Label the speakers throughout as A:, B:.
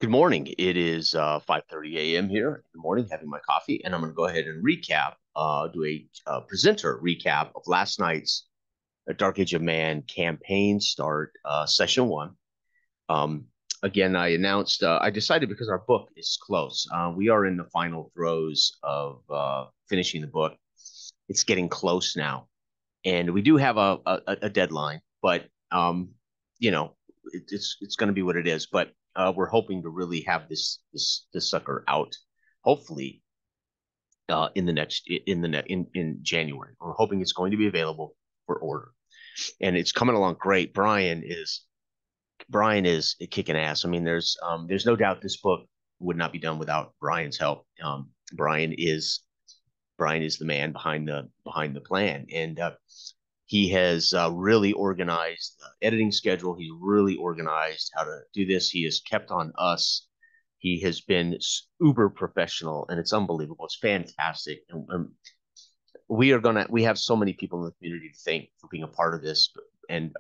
A: Good morning. It is 5:30 a.m. here in the morning, having my coffee, and I'm going to go ahead and do a presenter recap of last night's Dark Age of Man campaign start, session one. Um, Again, I decided because our book is close. We are in the final throes of finishing the book. It's getting close now, and we do have a deadline, but you know, it's going to be what it is. But we're hoping to really have this sucker out, hopefully in the next in the in January. We're hoping it's going to be available for order, and it's coming along great. Brian is kicking ass. I mean, there's no doubt this book would not be done without Brian's help. Brian is Brian is the man behind the plan, and he has really organized the editing schedule. He's really organized how to do this. He has kept on us. He has been uber professional, and it's unbelievable. It's fantastic. And we have so many people in the community to thank for being a part of this. And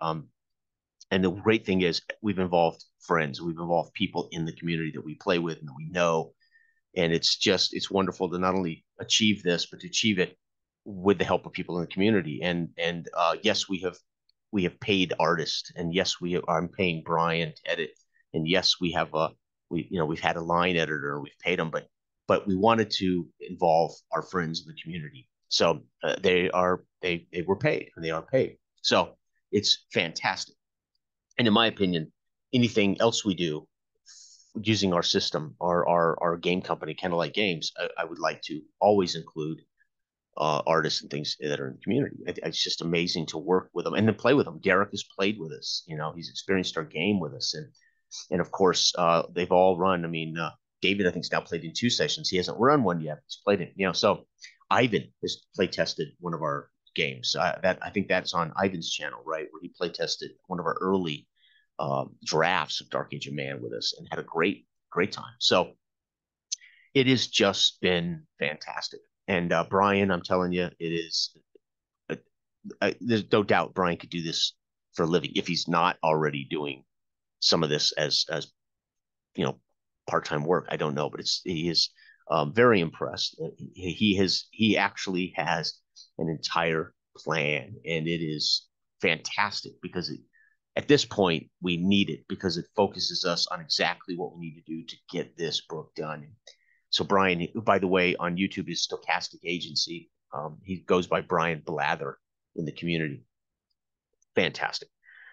A: and the great thing is we've involved friends, we've involved people in the community that we play with and that we know, and it's wonderful to not only achieve this but to achieve it with the help of people in the community. And yes, we have paid artists, and yes, I'm paying Brian to edit, and yes, we've had a line editor, we've paid them, but we wanted to involve our friends in the community. So they were paid, and they are paid. So it's fantastic. And in my opinion, anything else we do using our system, our game company, Candlelight Games, I would like to always include artists and things that are in the community. It's just amazing to work with them and then play with them. Derek has played with us. He's experienced our game with us, and of course, they've all run. I mean, David, I think, has now played in two sessions. He hasn't run one yet. He's played it. So Ivan has play tested one of our games. I think that's on Ivan's channel, right, where he play tested one of our early drafts of Dark Age of Man with us and had a great time. So it has just been fantastic. And Brian, I'm telling you, it is. There's no doubt Brian could do this for a living if he's not already doing some of this as you know part-time work. I don't know, but he is very impressed. He actually has an entire plan, and it is fantastic because at this point we need it because it focuses us on exactly what we need to do to get this book done. So Brian, by the way, on YouTube is Stochastic Agency. He goes by Brian Blather in the community. Fantastic.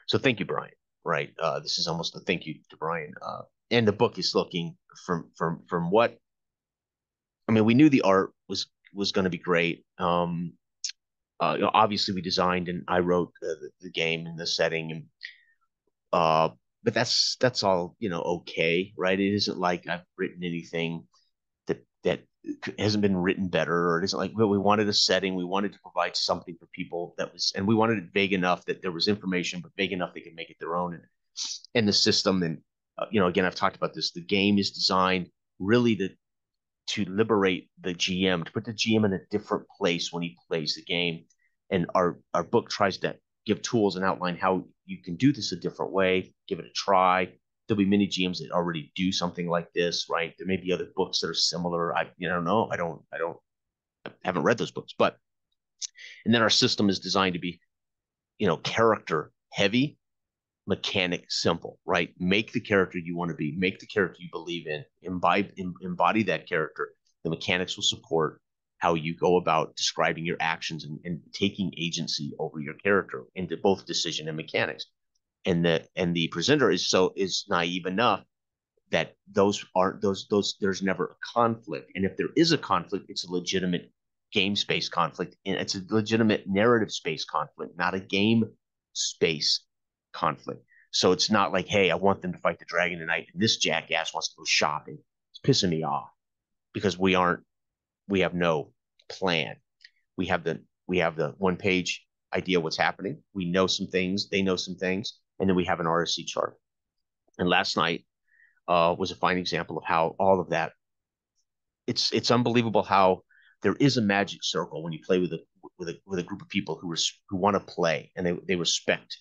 A: So thank you, Brian. Right. This is almost a thank you to Brian. And the book is looking from what I mean. We knew the art was going to be great. Obviously, we designed and I wrote the game and the setting, and uh, but that's all okay, right? It isn't like I've written anything that hasn't been written better, or it isn't like we wanted a setting, we wanted to provide something for people and we wanted it vague enough that there was information, but vague enough they could make it their own, and the system. And again, I've talked about this. The game is designed really to liberate the GM, to put the GM in a different place when he plays the game. And our book tries to give tools and outline how you can do this a different way, give it a try. There'll be many GMs that already do something like this, right? There may be other books that are similar. I don't know. I haven't read those books, but and then our system is designed to be, character heavy, mechanic simple, right? Make the character you want to be, make the character you believe in, embody that character. The mechanics will support how you go about describing your actions and taking agency over your character into both decision and mechanics. And the presenter is naive enough that those aren't those there's never a conflict. And if there is a conflict, it's a legitimate game space conflict, and it's a legitimate narrative space conflict, not a game space conflict. So it's not like, hey, I want them to fight the dragon tonight, and this jackass wants to go shopping. It's pissing me off because we have no plan. We have the one page idea what's happening. We know some things, they know some things, and then we have an RSC chart. And last night was a fine example of how all of that. It's unbelievable how there is a magic circle when you play with a group of people who want to play, and they respect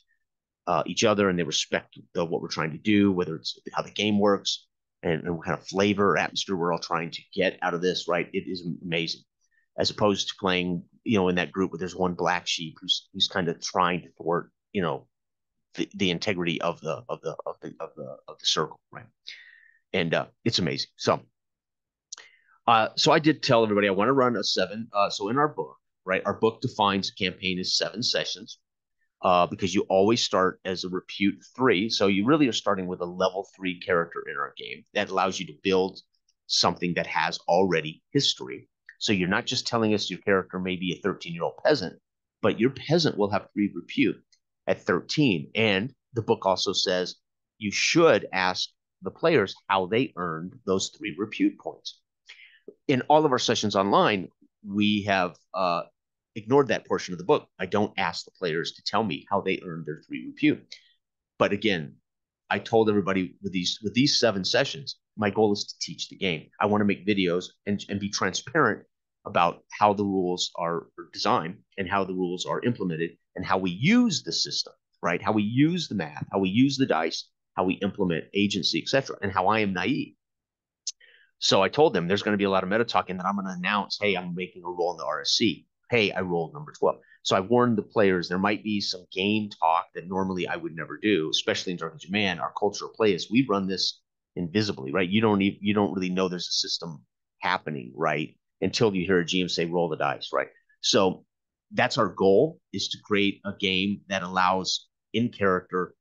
A: each other, and they respect what we're trying to do, whether it's how the game works. and what kind of flavor or atmosphere we're all trying to get out of this, right? It is amazing. As opposed to playing, in that group where there's one black sheep who's kind of trying to thwart, the integrity of the circle, right? And it's amazing. So I did tell everybody I want to run a seven. So in our book, right, our book defines a campaign as 7 sessions, because you always start as a repute 3. So you really are starting with a level 3 character in our game that allows you to build something that has already history. So you're not just telling us your character may be a 13-year-old peasant, but your peasant will have 3 repute at 13. And the book also says you should ask the players how they earned those 3 repute points. In all of our sessions online, we have ignored that portion of the book. I don't ask the players to tell me how they earned their 3 repute. But again, I told everybody with these 7 sessions, my goal is to teach the game. I want to make videos and be transparent about how the rules are designed and how the rules are implemented and how we use the system, right? How we use the math, how we use the dice, how we implement agency, etc., and how I am naive. So I told them there's going to be a lot of meta talk, and then I'm going to announce, hey, I'm making a roll in the RSC. Hey, I rolled number 12. So I warned the players there might be some game talk that normally I would never do, especially in Drunken Man. Our cultural play is we run this invisibly, right? You don't really know there's a system happening, right? Until you hear a GM say roll the dice, right? So that's our goal, is to create a game that allows in character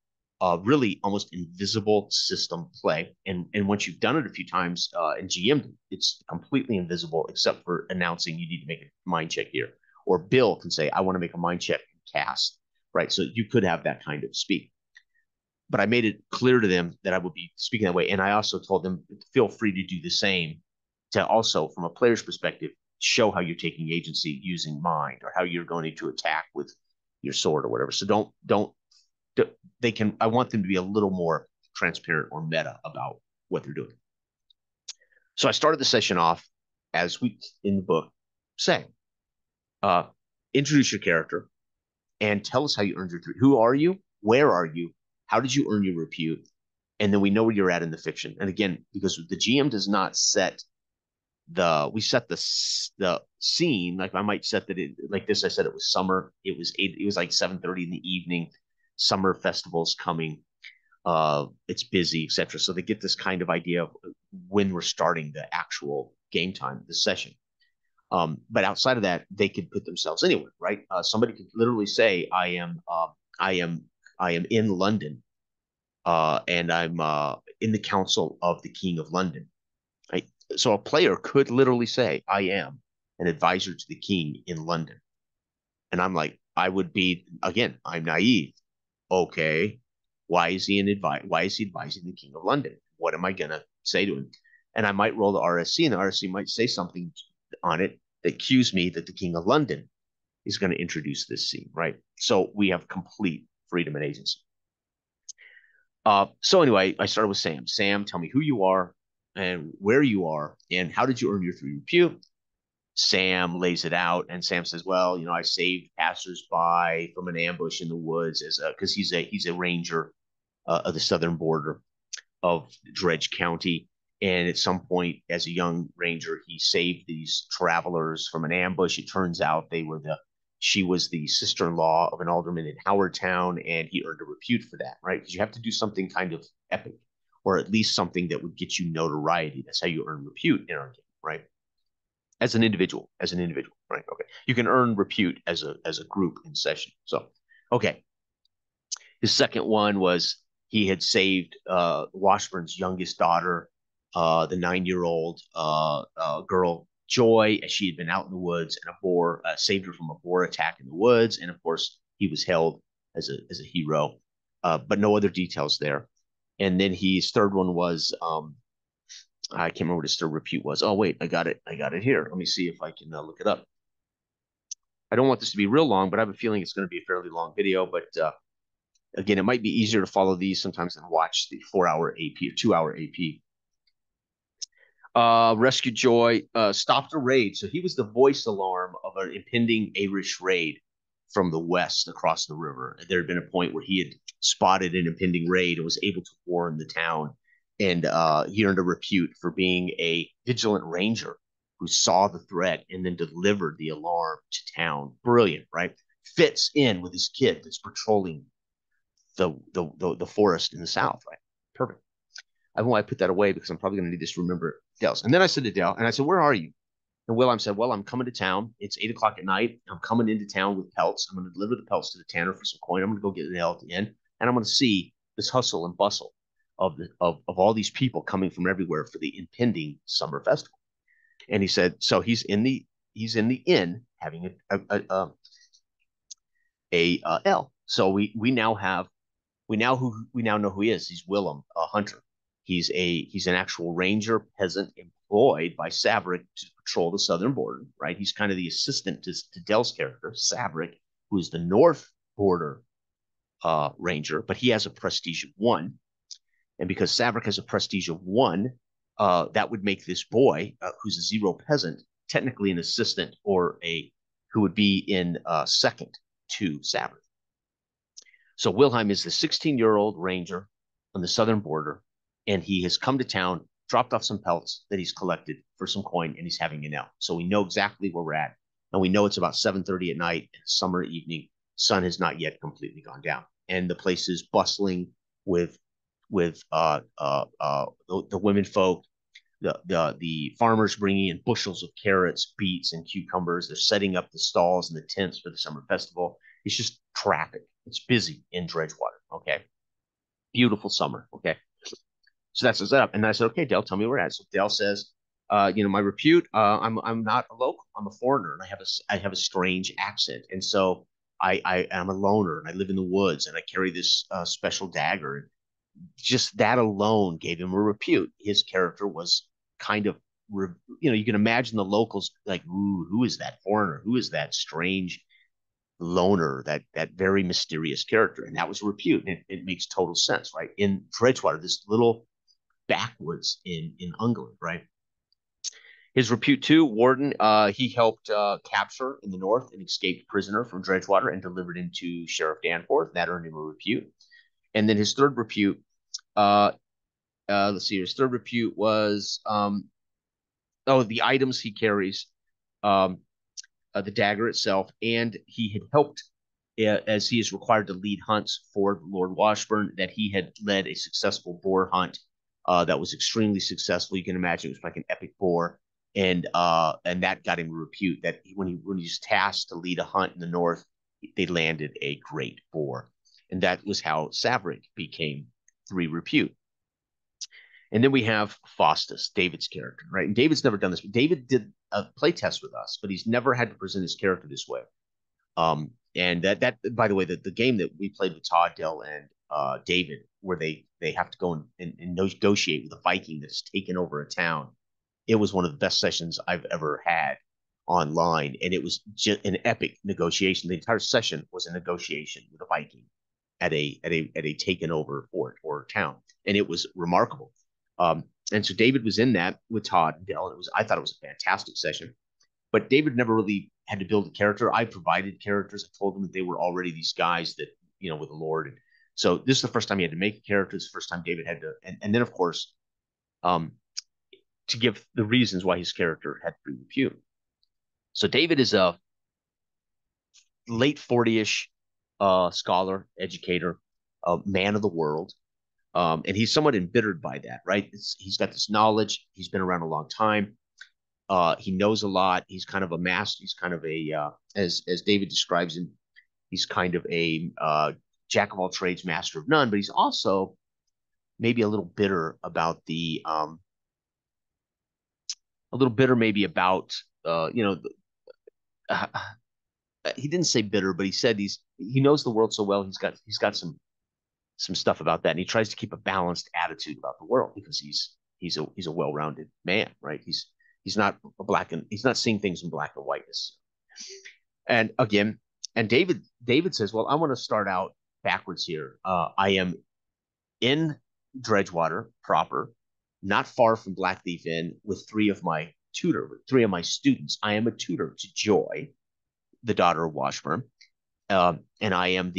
A: really almost invisible system play. And once you've done it a few times in GM, it's completely invisible except for announcing you need to make a mind check here. Or Bill can say, I want to make a mind check and cast, right? So you could have that kind of speak. But I made it clear to them that I would be speaking that way. And I also told them, feel free to do the same, to also, from a player's perspective, show how you're taking agency using mind, or how you're going to attack with your sword or whatever. So don't I want them to be a little more transparent or meta about what they're doing. So I started the session off as we in the book say, introduce your character and tell us how you earned your 3. Who are you? Where are you? How did you earn your repute? And then we know where you're at in the fiction. And again, because the GM does not set we set the scene. Like I might set that like this. I said it was summer. It was like 7:30 in the evening. Summer festivals coming. It's busy, etc. So they get this kind of idea of when we're starting the actual game time, the session. But outside of that, they could put themselves anywhere, right? Somebody could literally say, I am in London, and I'm in the council of the King of London." Right? So a player could literally say, I am an advisor to the king in London. And I'm like, I would be, again, I'm naive. Okay, why is he advising the king of London? What am I going to say to him? And I might roll the RSC, and the RSC might say something on it that cues me that the king of London is going to introduce this scene, right? So we have complete freedom and agency. So anyway, I started with Sam. Sam, tell me who you are and where you are and how did you earn your 3 repute? Sam lays it out, and Sam says, "Well, I saved passersby from an ambush in the woods because he's a ranger of the southern border of Dredge County, and at some point, as a young ranger, he saved these travelers from an ambush. It turns out she was the sister-in-law of an alderman in Howardtown, and he earned a repute for that, right? Because you have to do something kind of epic, or at least something that would get you notoriety. That's how you earn repute in our game, right? As an individual, right? Okay. You can earn repute as a group in session. So, okay. His second one was he had saved Washburn's youngest daughter, the 9-year-old girl Joy, as she had been out in the woods, and a boar saved her from a boar attack in the woods. And of course, he was held as a hero, but no other details there. And then his third one was I can't remember what his third repute was. Oh wait, I got it here. Let me see if I can look it up. I don't want this to be real long, but I have a feeling it's going to be a fairly long video. But again, it might be easier to follow these sometimes than watch the 4-hour AP or 2-hour AP. Rescue Joy, stopped a raid. So he was the voice alarm of an impending Irish raid from the west across the river. There had been a point where he had spotted an impending raid and was able to warn the town. and he earned a repute for being a vigilant ranger who saw the threat and then delivered the alarm to town. Brilliant, right? Fits in with his kid that's patrolling the forest in the south, right? Perfect. I want to put that away because I'm probably going to need this to remember Dale's. And then I said to Dale, and I said, "Where are you?" And Wilhelm said, "Well, I'm coming to town. It's 8 o'clock at night. I'm coming into town with pelts. I'm going to deliver the pelts to the tanner for some coin. I'm going to go get an ale at the inn, and I'm going to see this hustle and bustle of all these people coming from everywhere for the impending summer festival." And he said, so he's in the inn having a ale. So we now know who he is. He's Willem, a hunter. He's an actual ranger peasant employed by Saverick to patrol the southern border, right? He's kind of the assistant to Dell's character, Saverick, who is the north border ranger, but he has a prestige of 1. And because Saverick has a prestige of 1, that would make this boy, who's a 0 peasant, technically an assistant or a who would be in second to Saverick. So Wilhelm is the 16-year-old ranger on the southern border, and he has come to town, dropped off some pelts that he's collected for some coin, and he's having an ale. So we know exactly where we're at, and we know it's about 7:30 at night, summer evening. Sun has not yet completely gone down, and the place is bustling with the women folk, the farmers bringing in bushels of carrots, beets, and cucumbers. They're setting up the stalls and the tents for the summer festival. It's just traffic. It's busy in Dredgewater. Okay, beautiful summer. Okay, so that's the setup. And I said, okay, Dale, tell me where we're at. So Dale says, my repute. I'm not a local. I'm a foreigner, and I have a strange accent, and so I am a loner, and I live in the woods, and I carry this special dagger. And just that alone gave him a repute. His character was kind of, you can imagine the locals like, ooh, who is that foreigner? Who is that strange loner? That very mysterious character, and that was a repute. And it makes total sense, right? In Dredgewater, this little backwoods in England, right? His repute too, Warden. He helped capture in the north an escaped prisoner from Dredgewater and delivered him to Sheriff Danforth. That earned him a repute. And then his third repute, uh, let's see, his third repute was the items he carries, um, the dagger itself, and he had helped, as he is required to lead hunts for Lord Washburn, that he had led a successful boar hunt that was extremely successful. You can imagine it was like an epic boar, and that got him a repute. That when he was tasked to lead a hunt in the north, they landed a great boar, and that was how Saverick became 3 repute. And then we have Faustus, David's character, right? And David's never done this. David did a play test with us, but he's never had to present his character this way. And that by the way, the game that we played with Todd, Dell, and David, where they have to go and negotiate with a Viking that's taken over a town, it was one of the best sessions I've ever had online, and it was just an epic negotiation. The entire session was a negotiation with a Viking at a taken over fort or town, and it was remarkable. And so David was in that with Todd and Dell. I thought it was a fantastic session, but David never really had to build a character. I provided characters. I told him that they were already these guys that, with the Lord. And so this is the first time he had to make a character. It's the first time David had to, and then of course, to give the reasons why his character had to be repute. So David is a late 40-ish scholar, educator, man of the world. And he's somewhat embittered by that, right? He's got this knowledge. He's been around a long time. He knows a lot. He's kind of a master. He's kind of as David describes him, he's kind of a jack of all trades, master of none. But he's also maybe a little bitter about a little bitter maybe about he didn't say bitter, but he said he knows the world so well. He's got some stuff about that, and he tries to keep a balanced attitude about the world because he's a well-rounded man, right? He's not he's not seeing things in black and whiteness. And again, and David says, well, I want to start out backwards here. I am in Dredgewater proper, not far from Blackleaf Inn, with three of my students. I am a tutor to Joy, the daughter of Washburn, and I am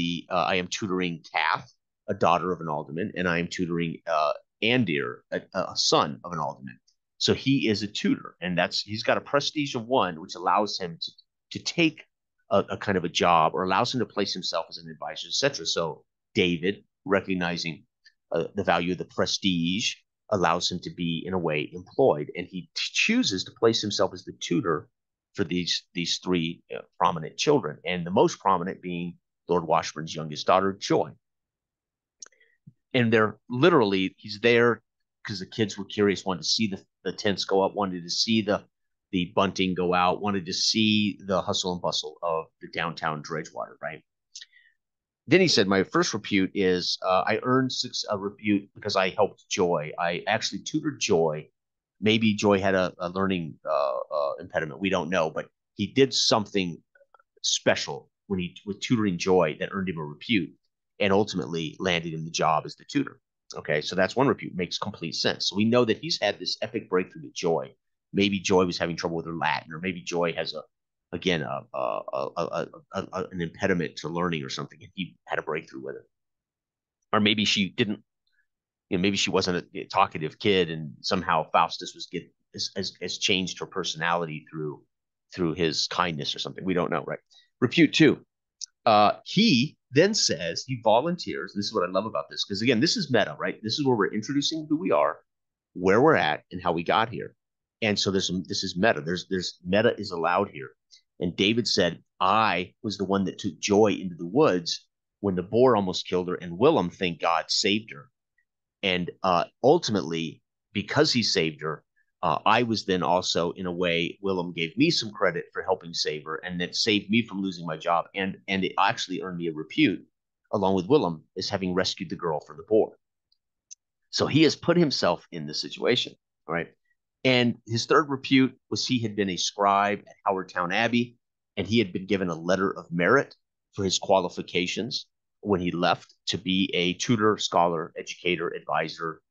A: tutoring Kath, a daughter of an alderman, and I am tutoring Andir, a son of an alderman. So he is a tutor, and he's got a prestige of one, which allows him to take a kind of a job, or allows him to place himself as an advisor, etc. So David, recognizing the value of the prestige, allows him to be in a way employed, and he chooses to place himself as the tutor for these three prominent children, and the most prominent being Lord Washburn's youngest daughter, Joy. And they're literally, he's there because the kids were curious, wanted to see the tents go up, wanted to see the bunting go out, wanted to see the hustle and bustle of the downtown Dredgewater, right? Then he said, my first repute is I earned a repute because I helped Joy. I actually tutored Joy. Maybe Joy had a learning impediment. We don't know, but he did something special when he with tutoring Joy that earned him a repute and ultimately landed him the job as the tutor. Okay, so that's one repute. Makes complete sense. So we know that he's had this epic breakthrough with Joy. Maybe Joy was having trouble with her Latin, or maybe Joy has an impediment to learning or something, and he had a breakthrough with it. Or maybe she didn't, maybe she wasn't a talkative kid, and somehow Faustus has changed her personality through his kindness or something. We don't know, right? Repute two. He then says he volunteers. This is what I love about this, because again, this is meta, right? This is where we're introducing who we are, where we're at, and how we got here. And so this is meta. There's meta is allowed here. And David said, I was the one that took Joy into the woods when the boar almost killed her, and Willem, thank God, saved her. And ultimately, because he saved her, I was then also, in a way, Willem gave me some credit for helping save her, and that saved me from losing my job. And it actually earned me a repute, along with Willem, as having rescued the girl from the boar. So he has put himself in this situation, all right? And his third repute was he had been a scribe at Howardtown Abbey, and he had been given a letter of merit for his qualifications when he left to be a tutor, scholar, educator, advisor,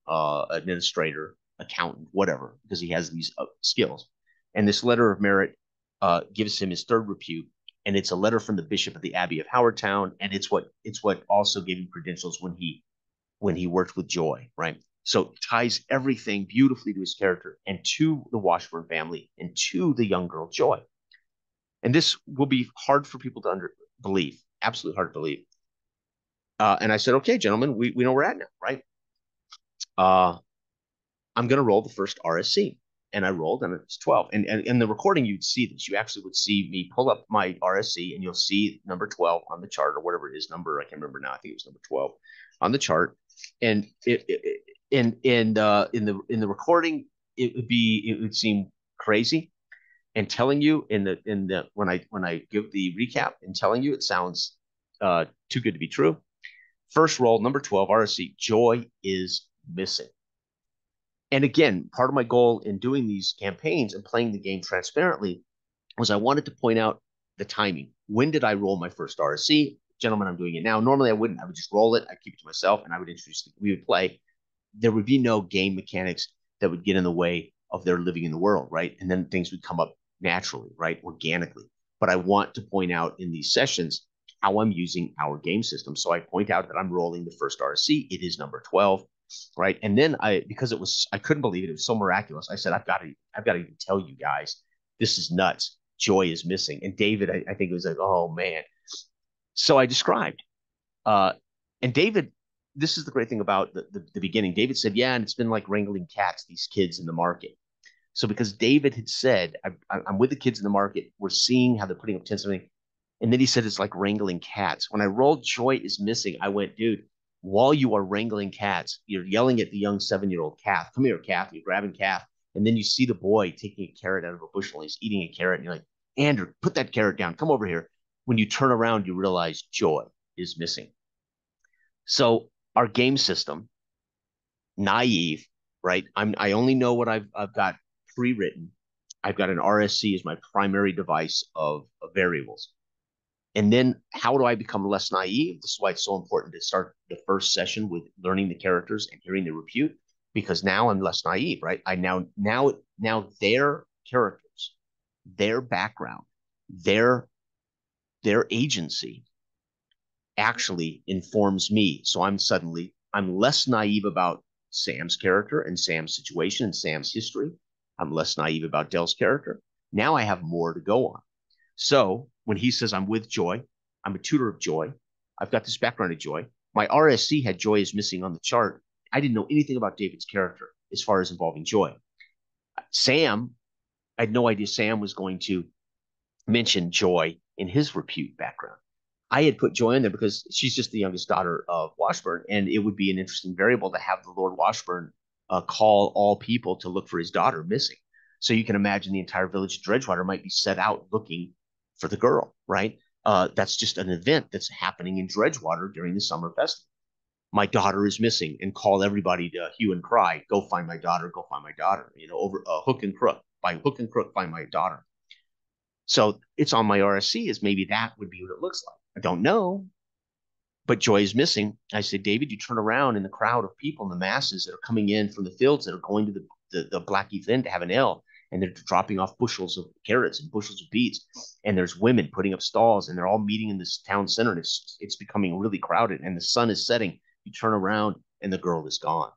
A: administrator, accountant, whatever, because he has these skills. And this letter of merit gives him his third repute, and it's a letter from the bishop of the Abbey of Howardtown, and it's what also gave him credentials when he worked with Joy, right? So ties everything beautifully to his character and to the Washburn family and to the young girl Joy. And this will be hard for people to believe, absolutely hard to believe. And I said, okay, gentlemen, we know where we're at now, right? I'm going to roll the first RSC. And I rolled, and it's 12. And in the recording, you'd see this. You actually would see me pull up my RSC, and you'll see number 12 on the chart, or whatever it is, number, I can't remember now. I think it was number 12 on the chart. And in the recording, it would seem crazy. And telling you when I give the recap and telling you, it sounds too good to be true. First roll, number 12, RSC, Joy is missing. And again, part of my goal in doing these campaigns and playing the game transparently was I wanted to point out the timing. When did I roll my first RSC? Gentlemen, I'm doing it now. Normally I wouldn't. I would just roll it. I'd keep it to myself, and I would introduce we would play. There would be no game mechanics that would get in the way of their living in the world, right? And then things would come up naturally, right? Organically. But I want to point out in these sessions how I'm using our game system. So I point out that I'm rolling the first RSC. It is number 12. Right. And then because I couldn't believe it. It was so miraculous. I said, I've got to even tell you guys, this is nuts. Joy is missing. And David, I think it was like, oh man. So I described, and David, this is the great thing about the beginning. David said, yeah, and it's been like wrangling cats, these kids in the market. So because David had said, I'm with the kids in the market, we're seeing how they're putting up tents and everything. And then he said, it's like wrangling cats. When I rolled Joy is missing, I went, dude, while you are wrangling cats, you're yelling at the young 7-year-old calf, come here, calf, you're grabbing calf. And then you see the boy taking a carrot out of a bushel, and he's eating a carrot. And you're like, Andrew, put that carrot down. Come over here. When you turn around, you realize Joy is missing. So our game system, naive, right? I only know what I've got pre-written. I've got an RSC as my primary device of variables. And then how do I become less naive? This is why it's so important to start the first session with learning the characters and hearing the repute, because now I'm less naive, right? I now their characters, their background, their agency actually informs me. So I'm less naive about Sam's character and Sam's situation and Sam's history. I'm less naive about Dell's character. Now I have more to go on. So when he says I'm with Joy, I'm a tutor of Joy. I've got this background of Joy. My RSC had Joy is missing on the chart. I didn't know anything about David's character as far as involving Joy. Sam, I had no idea Sam was going to mention Joy in his repute background. I had put Joy in there because she's just the youngest daughter of Washburn, and it would be an interesting variable to have the Lord Washburn call all people to look for his daughter missing. So you can imagine the entire village of Dredgewater might be set out looking for the girl, right? That's just an event that's happening in Dredgewater during the summer festival. My daughter is missing, and call everybody to hue and cry, go find my daughter, go find my daughter, over hook and crook, by hook and crook, find my daughter. So it's on my RSC as maybe that would be what it looks like. I don't know, but Joy is missing. I said, David, you turn around in the crowd of people in the masses that are coming in from the fields that are going to the Blackheath Inn to have an ale, and they're dropping off bushels of carrots and bushels of beets, and there's women putting up stalls, and they're all meeting in this town center, and it's becoming really crowded, and the sun is setting. You turn around, and the girl is gone.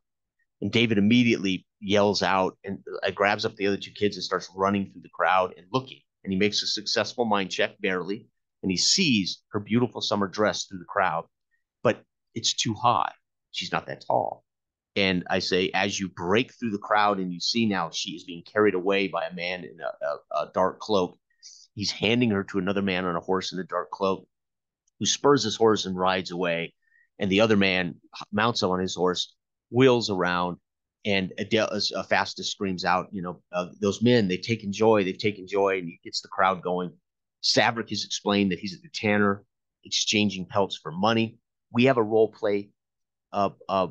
A: And David immediately yells out and grabs up the other two kids and starts running through the crowd and looking. And he makes a successful mind check, barely, and he sees her beautiful summer dress through the crowd, but it's too high. She's not that tall. And I say, as you break through the crowd and you see now she is being carried away by a man in a dark cloak, he's handing her to another man on a horse in a dark cloak who spurs his horse and rides away. And the other man mounts up on his horse, wheels around, and Fastest screams out, those men, they've taken Joy, and he gets the crowd going. Saverick has explained that he's at the tanner exchanging pelts for money. We have a role play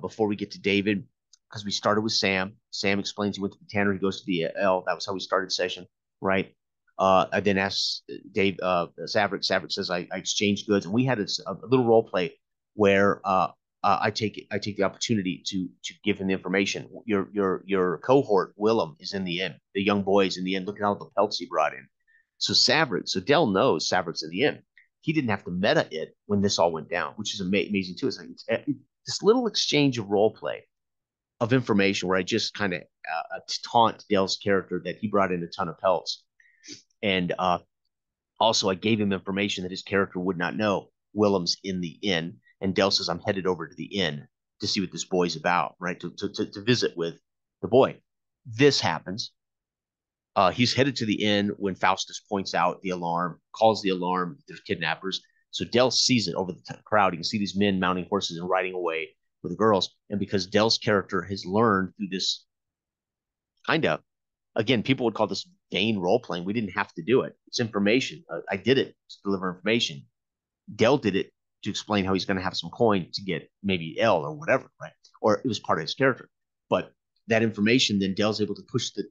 A: before we get to David, because we started with Sam. Sam explains he went to the tanner, he goes to the L. That was how we started session, right? I then asked Dave Saverick. Saverick says I exchanged goods, and we had a little role play where I take the opportunity to give him the information. Your cohort Willem is in the inn. The young boy is in the inn. Look at all the pelts he brought in. So Dell knows Saverick's in the inn. He didn't have to meta it when this all went down, which is amazing too. It's like this little exchange of role play of information where I just kind of taunt Dell's character that he brought in a ton of pelts. And also, I gave him information that his character would not know. Willem's in the inn, and Dell says, I'm headed over to the inn to see what this boy's about, right? To visit with the boy. This happens. He's headed to the inn when Faustus points out the alarm, calls the alarm, there's kidnappers. So Dell sees it over the crowd. You can see these men mounting horses and riding away with the girls. And because Dell's character has learned through this kind of, again, people would call this vain role playing. We didn't have to do it. It's information. I did it to deliver information. Dell did it to explain how he's going to have some coin to get maybe L or whatever, right? Or it was part of his character. But that information, then Dell's able to push the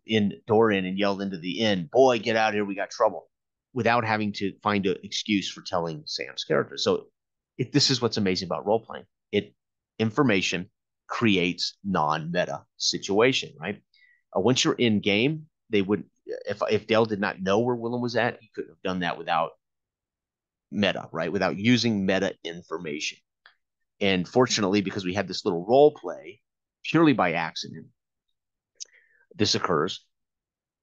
A: door in and yell into the inn, boy, get out of here, we got trouble, without having to find an excuse for telling Sam's character. So this is what's amazing about role playing. Information creates non-meta situation, right? Once you're in game, they would, if Dell did not know where Willem was at, he couldn't have done that without meta, right? Without using meta information. And fortunately, because we had this little role play, purely by accident, this occurs.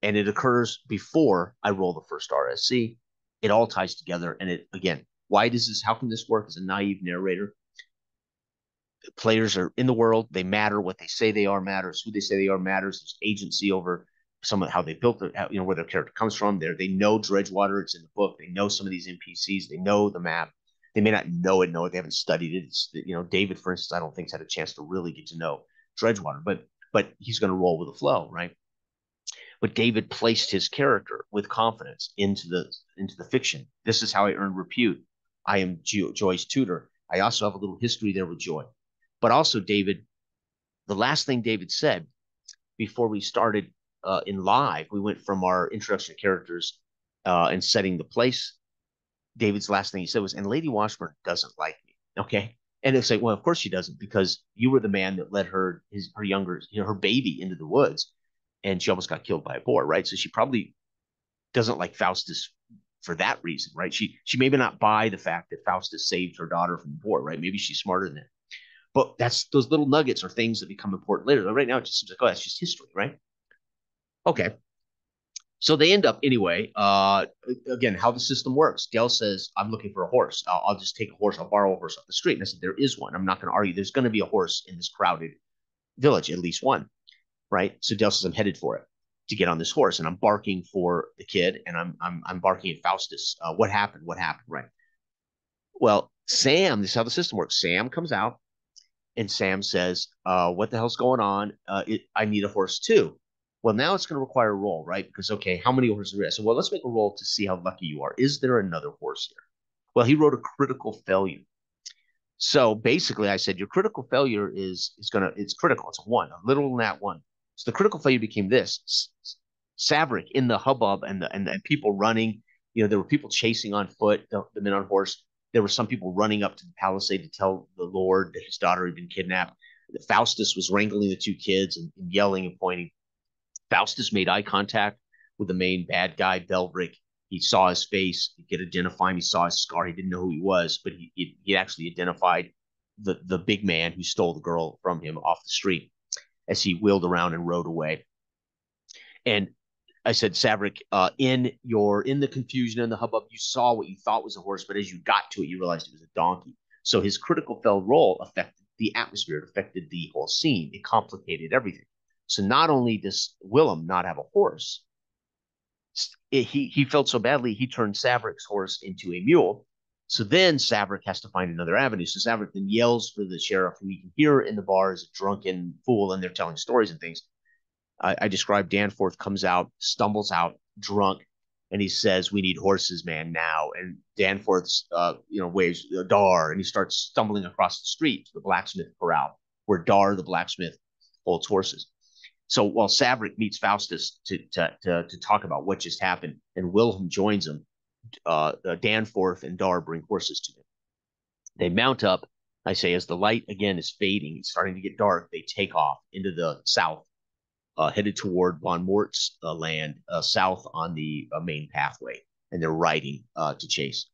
A: And it occurs before I roll the first RSC. It all ties together. And again, how can this work as a naive narrator? Players are in the world, they matter. What they say they are matters. Who they say they are matters. There's agency over some of how they built it, where their character comes from. They know Dredgewater. It's in the book. They know some of these NPCs. They know the map. They may not know it. They haven't studied it. David, for instance, I don't think has had a chance to really get to know Dredgewater, but he's going to roll with the flow, right? But David placed his character with confidence into the fiction. This is how I earned repute. I am Joy's tutor. I also have a little history there with Joy. But also, David, the last thing David said before we started in live, we went from our introduction to characters and setting the place. David's last thing he said was, and Lady Washburn doesn't like me. Okay. And it's like, well, of course she doesn't, because you were the man that led her baby into the woods, and she almost got killed by a boar, right? So she probably doesn't like Faustus for that reason, right? She maybe not buy the fact that Faustus saved her daughter from the boar, right? Maybe she's smarter than that. But that's those little nuggets are things that become important later. Right now, it just seems like, oh, that's just history, right? Okay. So they end up anyway. Again, how the system works. Dale says, I'm looking for a horse. I'll just take a horse. I'll borrow a horse off the street. And I said, there is one. I'm not going to argue. There's going to be a horse in this crowded village, at least one, right? So Dale says, I'm headed for it to get on this horse. And I'm barking for the kid and I'm barking at Faustus. What happened? What happened? Right. Well, Sam, this is how the system works. Sam comes out and Sam says, what the hell's going on? I need a horse too. Well, now it's going to require a roll, right? Because, okay, how many horses are there? So, well, let's make a roll to see how lucky you are. Is there another horse here? Well, he wrote a critical failure. So basically, I said, your critical failure it's critical. It's a one, a literal nat one. So the critical failure became this. Saverick in the hubbub and people running. There were people chasing on foot, the men on horse. There were some people running up to the palisade to tell the Lord that his daughter had been kidnapped. Faustus was wrangling the two kids and yelling and pointing. Faustus made eye contact with the main bad guy, Belvrick. He saw his face. He could identify him. He saw his scar. He didn't know who he was, but he actually identified the big man who stole the girl from him off the street as he wheeled around and rode away. And I said, Saverick, in the confusion and the hubbub, you saw what you thought was a horse, but as you got to it, you realized it was a donkey. So his critical failed role affected the atmosphere. It affected the whole scene. It complicated everything. So not only does Willem not have a horse, he felt so badly he turned Saverick's horse into a mule. So then Saverick has to find another avenue. So Saverick then yells for the sheriff, who he can hear in the bar as a drunken fool, and they're telling stories and things. I described Danforth comes out, stumbles out, drunk, and he says, "We need horses, man, now." And Danforth's, waves Dar, and he starts stumbling across the street to the blacksmith corral, where Dar, the blacksmith, holds horses. So while Saverick meets Faustus to talk about what just happened, and Wilhelm joins him, Danforth and Dar bring horses to him. They mount up. I say, as the light again is fading, it's starting to get dark. They take off into the south, headed toward Von Mort's land, south on the main pathway, and they're riding to chase.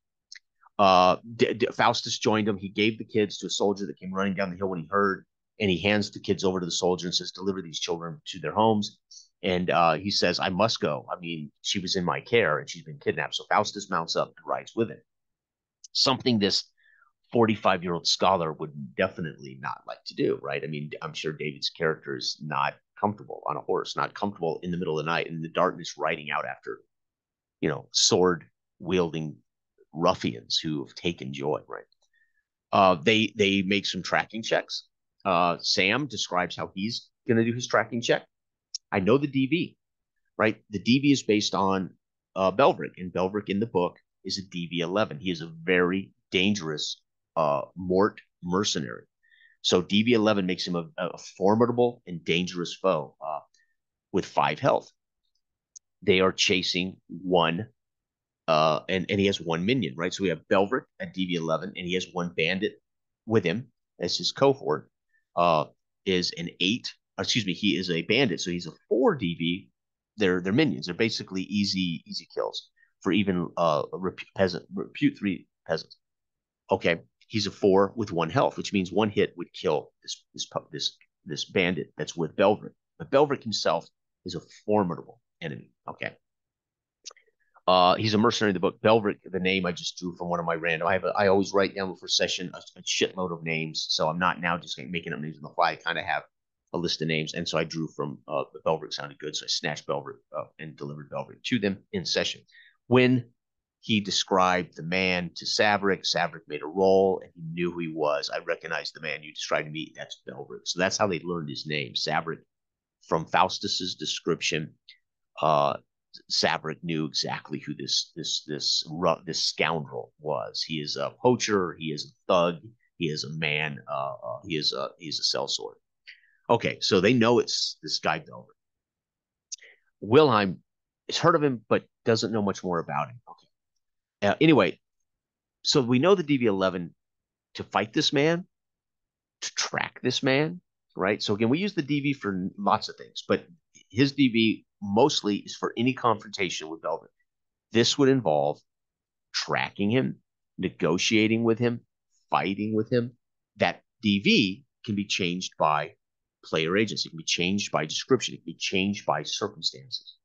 A: Faustus joined him. He gave the kids to a soldier that came running down the hill when he heard, and he hands the kids over to the soldier and says, "Deliver these children to their homes." And he says, "I must go. I mean, she was in my care and she's been kidnapped." So Faustus mounts up and rides with him. Something this 45-year-old scholar would definitely not like to do, right? I mean, I'm sure David's character is not comfortable on a horse, not comfortable in the middle of the night in the darkness riding out after, sword wielding ruffians who have taken joy, right? They make some tracking checks. Sam describes how he's going to do his tracking check. I know the DV, right? The DV is based on Belvrick, and Belvrick in the book is a DV-11. He is a very dangerous Mort mercenary. So DV-11 makes him a formidable and dangerous foe with 5 health. They are chasing one, and he has one minion, right? So we have Belvrick at DV-11, and he has one bandit with him as his cohort. Is an 8. Excuse me, he is a bandit, so he's a 4 DV. They're minions. They're basically easy kills for even repute 3 peasants. Okay, he's a 4 with 1 health, which means 1 hit would kill this bandit that's with Belvrick. But Belvrick himself is a formidable enemy. Okay. He's a mercenary in the book. Belvrick, the name I just drew from one of my random. I always write down before session a shitload of names, so I'm not now just making up names on the fly. I kind of have a list of names, and so I drew from the Belvrick sounded good, so I snatched Belvrick and delivered Belvrick to them in session. When he described the man to Saverick made a roll, and he knew who he was. I recognized the man you described to me. That's Belvrick. So that's how they learned his name, Saverick, from Faustus's description. Saverick knew exactly who this scoundrel was. He is a poacher. He is a thug. He is a man. He is a sellsword. Okay, so they know it's this guy Belvrick. Wilhelm has heard of him, but doesn't know much more about him. Okay. Anyway, so we know the DV-11 to fight this man, to track this man, right? So again, we use the DV for lots of things, but his DV mostly is for any confrontation with Belvrick. This would involve tracking him, negotiating with him, fighting with him. That DV can be changed by player agents. It can be changed by description. It can be changed by circumstances.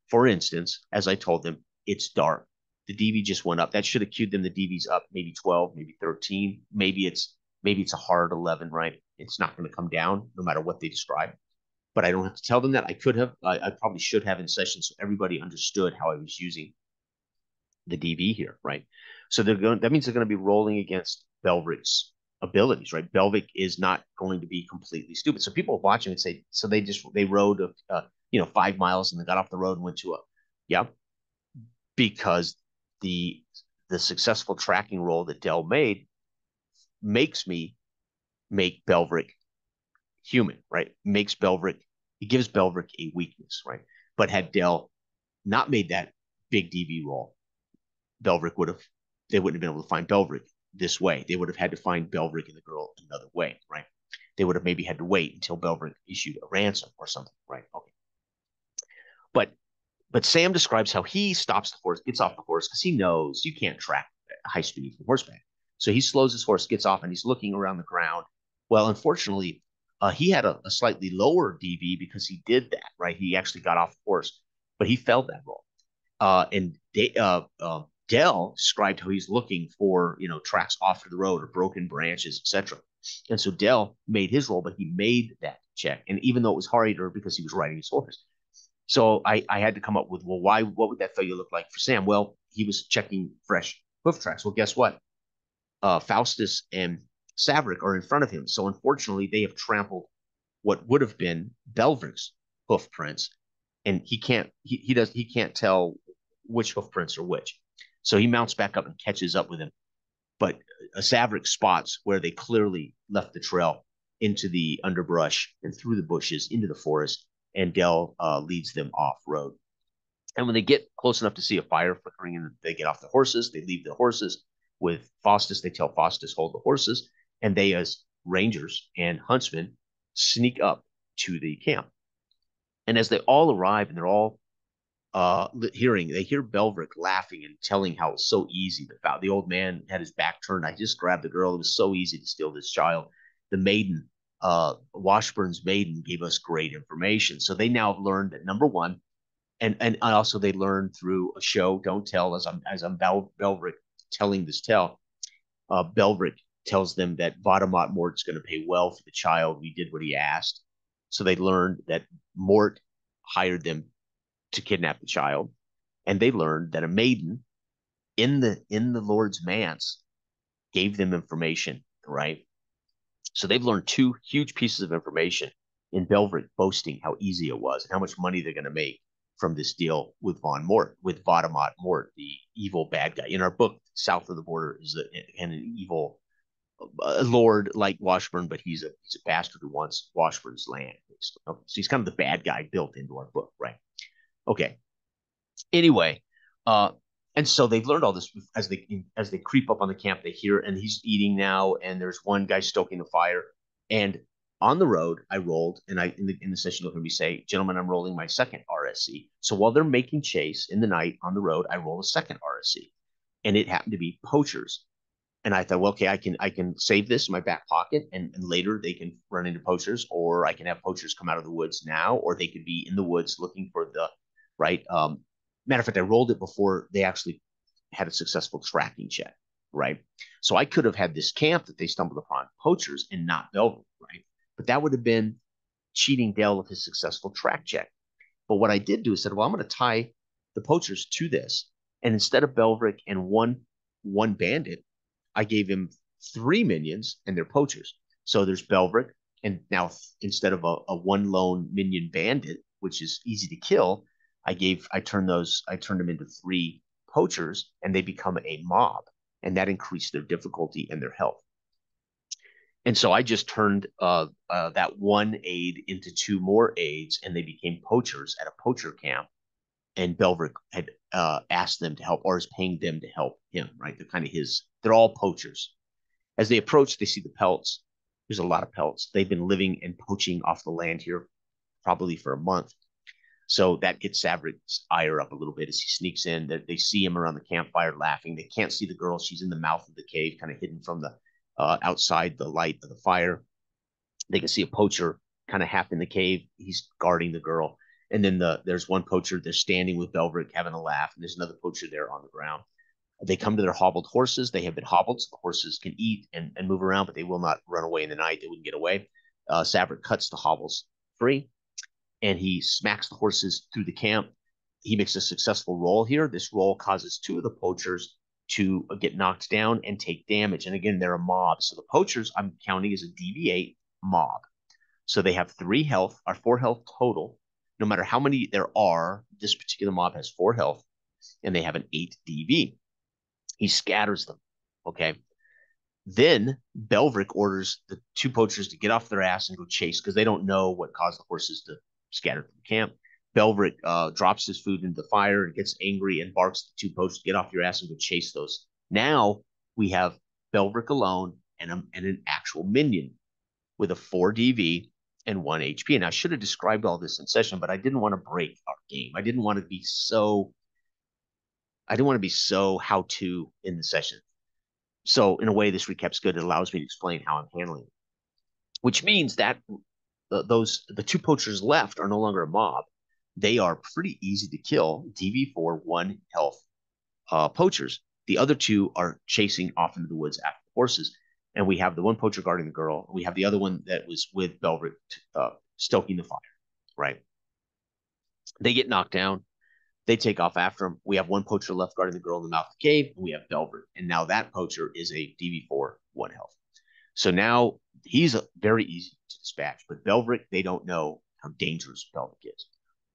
A: For instance, as I told them, it's dark. The DV just went up. That should have queued them. The DV's up maybe 12, maybe 13. Maybe it's a hard 11, right? It's not going to come down no matter what they describe. But I don't have to tell them that. I could have. I probably should have in session so everybody understood how I was using the DV here, right? So that means they're going to be rolling against Belvric's abilities, right? Belvic is not going to be completely stupid. So people watching and say, so they rode 5 miles and they got off the road and went to yeah, because the successful tracking roll that Dell made makes me make Belvric human, right? It gives Belvric a weakness, right? But had Dell not made that big DV roll, they wouldn't have been able to find Belvric this way. They would have had to find Belvric and the girl another way, right? They would have maybe had to wait until Belvric issued a ransom or something, right? Okay. But Sam describes how he stops the horse, gets off the horse, because he knows you can't track high speed from horseback. So he slows his horse, gets off, and he's looking around the ground. Well, unfortunately, he had a slightly lower DV because he did that, right? He actually got off the horse, but he failed that roll. And Dell described how he's looking for tracks off to the road or broken branches, etc. And so Dell made his roll, but he made that check. And even though it was harder because he was riding his horse, so I had to come up with, well, what would that failure look like for Sam? Well, he was checking fresh hoof tracks. Well, guess what? Faustus and Saverick are in front of him. So unfortunately, they have trampled what would have been Belvric's hoof prints, and he can't tell which hoof prints are which. So he mounts back up and catches up with him. But Saverick spots where they clearly left the trail into the underbrush and through the bushes into the forest, and Dell leads them off road. And when they get close enough to see a fire flickering, and they get off the horses, they leave the horses with Faustus. They tell Faustus, hold the horses, and they, as rangers and huntsmen, sneak up to the camp. And as they all arrive and they're all they hear Belvric laughing and telling how it's so easy. The old man had his back turned. I just grabbed the girl. It was so easy to steal this child. The maiden, Washburn's maiden, gave us great information. So they now have learned that, number one, and also they learned through a show, Don't Tell, as I'm Belvric telling this tale. Belvric tells them that Vadamot Mort's going to pay well for the child. We did what he asked. So they learned that Mort hired them to kidnap the child, and they learned that a maiden in the Lord's manse gave them information, right? So they've learned two huge pieces of information in Belvric boasting how easy it was and how much money they're going to make from this deal with Vadamot Mort, the evil bad guy. In our book, South of the Border is an evil lord like Washburn, but he's a bastard who wants Washburn's land. Okay, so he's kind of the bad guy built into our book, right? Okay. Anyway, and so they've learned all this as they creep up on the camp. They hear, and he's eating now, and there's one guy stoking the fire. And on the road, I rolled, and in the session you'll hear me say, "Gentlemen, I'm rolling my second RSC." So while they're making chase in the night on the road, I roll a second RSC, and it happened to be poachers. And I thought, well, okay, I can save this in my back pocket, and later they can run into poachers, or I can have poachers come out of the woods now, or they could be in the woods looking for the right. Matter of fact, I rolled it before they actually had a successful tracking check, right? So I could have had this camp that they stumbled upon poachers and not Belvric, right? But that would have been cheating Dale of his successful track check. But what I did do is said, well, I'm going to tie the poachers to this, and instead of Belvric and one bandit, I gave him 3 minions and they're poachers. So there's Belvric, and now instead of a one lone minion bandit, which is easy to kill, I turned them into 3 poachers, and they become a mob, and that increased their difficulty and their health. And so I just turned that one aid into 2 more aids, and they became poachers at a poacher camp. And Belvric had asked them to help, or is paying them to help him, right? They're all poachers. As they approach, they see the pelts. There's a lot of pelts. They've been living and poaching off the land here probably for a month. So that gets Saveric's ire up a little bit as he sneaks in. They see him around the campfire laughing. They can't see the girl. She's in the mouth of the cave, kind of hidden from the outside the light of the fire. They can see a poacher kind of half in the cave. He's guarding the girl. And then there's one poacher, they're standing with Belveric having a laugh, and there's another poacher there on the ground. They come to their hobbled horses. They have been hobbled, so the horses can eat and move around, but they will not run away in the night. They wouldn't get away. Saverick cuts the hobbles free, and he smacks the horses through the camp. He makes a successful roll here. This roll causes two of the poachers to get knocked down and take damage. And again, they're a mob. So the poachers I'm counting as a DV8 mob. So they have 3 health or 4 health total. No matter how many there are, this particular mob has 4 health, and they have an 8 DV. He scatters them. Okay. Then Belveric orders the 2 poachers to get off their ass and go chase because they don't know what caused the horses to scatter from the camp. Belveric drops his food into the fire and gets angry and barks at the 2 poachers, get off your ass and go chase those. Now we have Belveric alone and an actual minion with a 4 DV and 1 HP. And I should have described all this in session, but I didn't want to break our game. I didn't want to be so how-to in the session. So in a way, this recap's good. It allows me to explain how I'm handling it, which means that the 2 poachers left are no longer a mob. They are pretty easy to kill. DV4 1 health poachers. The other 2 are chasing off into the woods after the horses. And we have the 1 poacher guarding the girl. We have the other one that was with Belveric stoking the fire, right? They get knocked down. They take off after him. We have 1 poacher left guarding the girl in the mouth of the cave, and we have Belveric. And now that poacher is a DV4 1 health. So now he's very easy to dispatch. But Belveric, they don't know how dangerous Belveric is.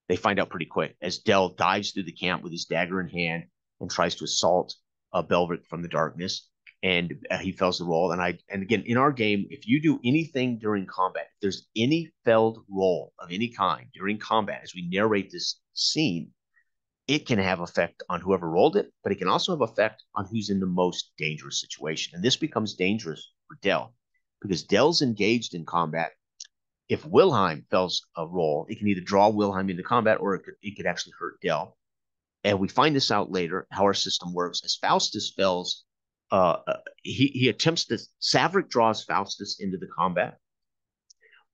A: They find out pretty quick as Del dives through the camp with his dagger in hand and tries to assault Belveric from the darkness. And he fails the roll. And again, in our game, if you do anything during combat, if there's any failed roll of any kind during combat, as we narrate this scene, it can have effect on whoever rolled it, but it can also have effect on who's in the most dangerous situation. And this becomes dangerous for Del because Del's engaged in combat. If Wilhelm fails a roll, it can either draw Wilhelm into combat or it could actually hurt Del. And we find this out later, how our system works. As Faustus fails, he attempts to, Saverick draws Faustus into the combat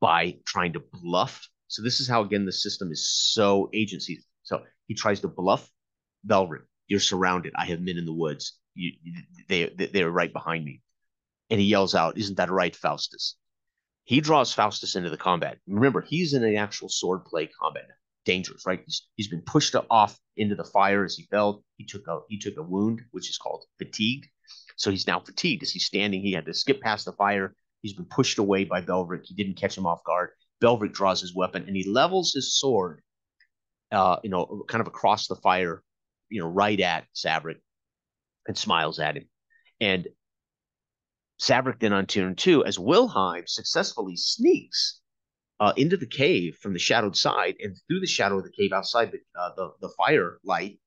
A: by trying to bluff. So this is how, again, the system is so agency. So he tries to bluff Belveric. You're surrounded. I have men in the woods. They're right behind me. And he yells out, "Isn't that right, Faustus?" He draws Faustus into the combat. Remember, he's in an actual sword play combat. Dangerous, right? He's been pushed off into the fire as he fell. He took a wound, which is called fatigued. So he's now fatigued as he's standing. He had to skip past the fire. He's been pushed away by Belveric. He didn't catch him off guard. Belveric draws his weapon and he levels his sword, kind of across the fire, right at Saverick and smiles at him. And Saverick then on turn 2, as Wilhelm successfully sneaks into the cave from the shadowed side and through the shadow of the cave outside the firelight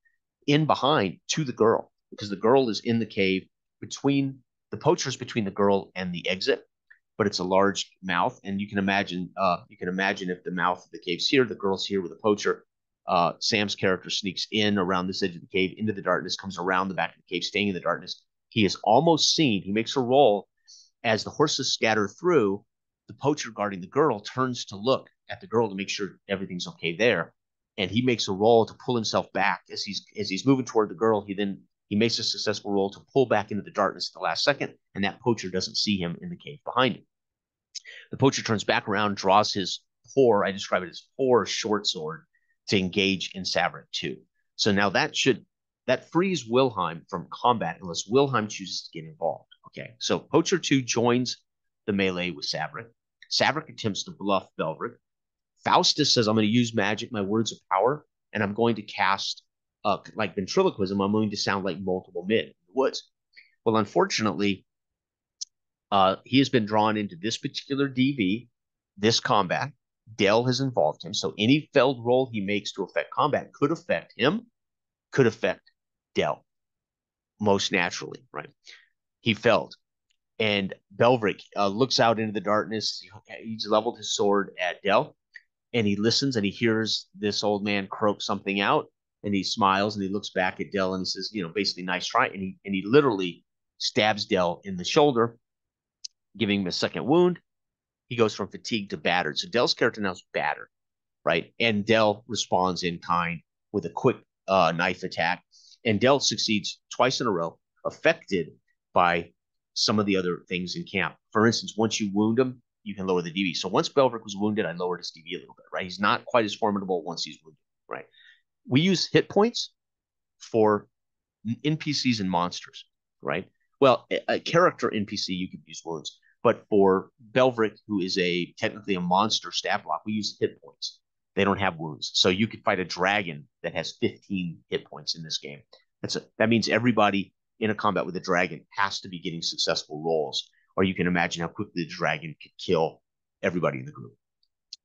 A: in behind to the girl, because the girl is in the cave between the poachers, between the girl and the exit, but it's a large mouth, and you can imagine if the mouth of the cave's here, the girl's here with a poacher. Sam's character sneaks in around this edge of the cave into the darkness, comes around the back of the cave, staying in the darkness. He is almost seen. He makes a roll as the horses scatter through. The poacher guarding the girl turns to look at the girl to make sure everything's okay there, and he makes a roll to pull himself back as he's moving toward the girl. He makes a successful roll to pull back into the darkness at the last second, and that poacher doesn't see him in the cave behind him. The poacher turns back around, draws his I describe it as poor short sword, to engage in Saverick 2. So now that frees Wilhelm from combat unless Wilhelm chooses to get involved. Okay, so Poacher 2 joins the melee with Saverick. Saverick attempts to bluff Belveric. Faustus says, "I'm going to use magic, my words of power, and I'm going to cast, like ventriloquism, I'm going to sound like multiple men in the woods." Well, unfortunately, he has been drawn into this particular DV, this combat. Del has involved him, so any failed roll he makes to affect combat could affect him, could affect Del, most naturally, right? He failed. And Belveric looks out into the darkness. He's leveled his sword at Del, and he listens and he hears this old man croak something out, and he smiles and he looks back at Del and he says, basically, "Nice try." And he literally stabs Del in the shoulder, giving him a second wound. he goes from fatigued to battered. So Dell's character now is battered, right? And Dell responds in kind with a quick knife attack. And Dell succeeds twice in a row, affected by some of the other things in camp. For instance, once you wound him, you can lower the DB. So once Belverick was wounded, I lowered his DB a little bit, right? He's not quite as formidable once he's wounded, right? We use hit points for NPCs and monsters, right? Well, a character NPC, you could use wounds. But for Belverick, who is technically a monster stat block, we use hit points. They don't have wounds. So you could fight a dragon that has 15 hit points in this game. That means everybody in a combat with a dragon has to be getting successful rolls, or you can imagine how quickly the dragon could kill everybody in the group.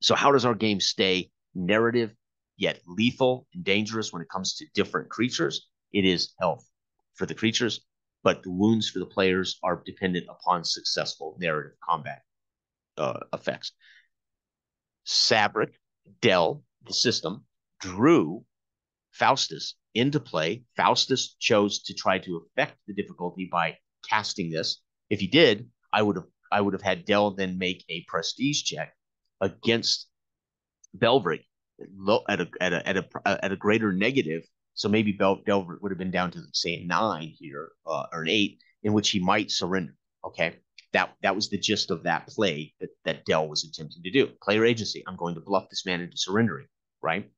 A: So how does our game stay narrative yet lethal and dangerous when it comes to different creatures? It is health for the creatures, but the wounds for the players are dependent upon successful narrative combat effects. Sabric, Dell, the system, drew Faustus into play. Faustus chose to try to affect the difficulty by casting this. If he did, I would have had Dell then make a prestige check against Belverick at a greater negative. So maybe Belverick would have been down to say a 9 here or an 8, in which he might surrender. Okay, that was the gist of that play that Dell was attempting to do. Player agency. I'm going to bluff this man into surrendering. Right.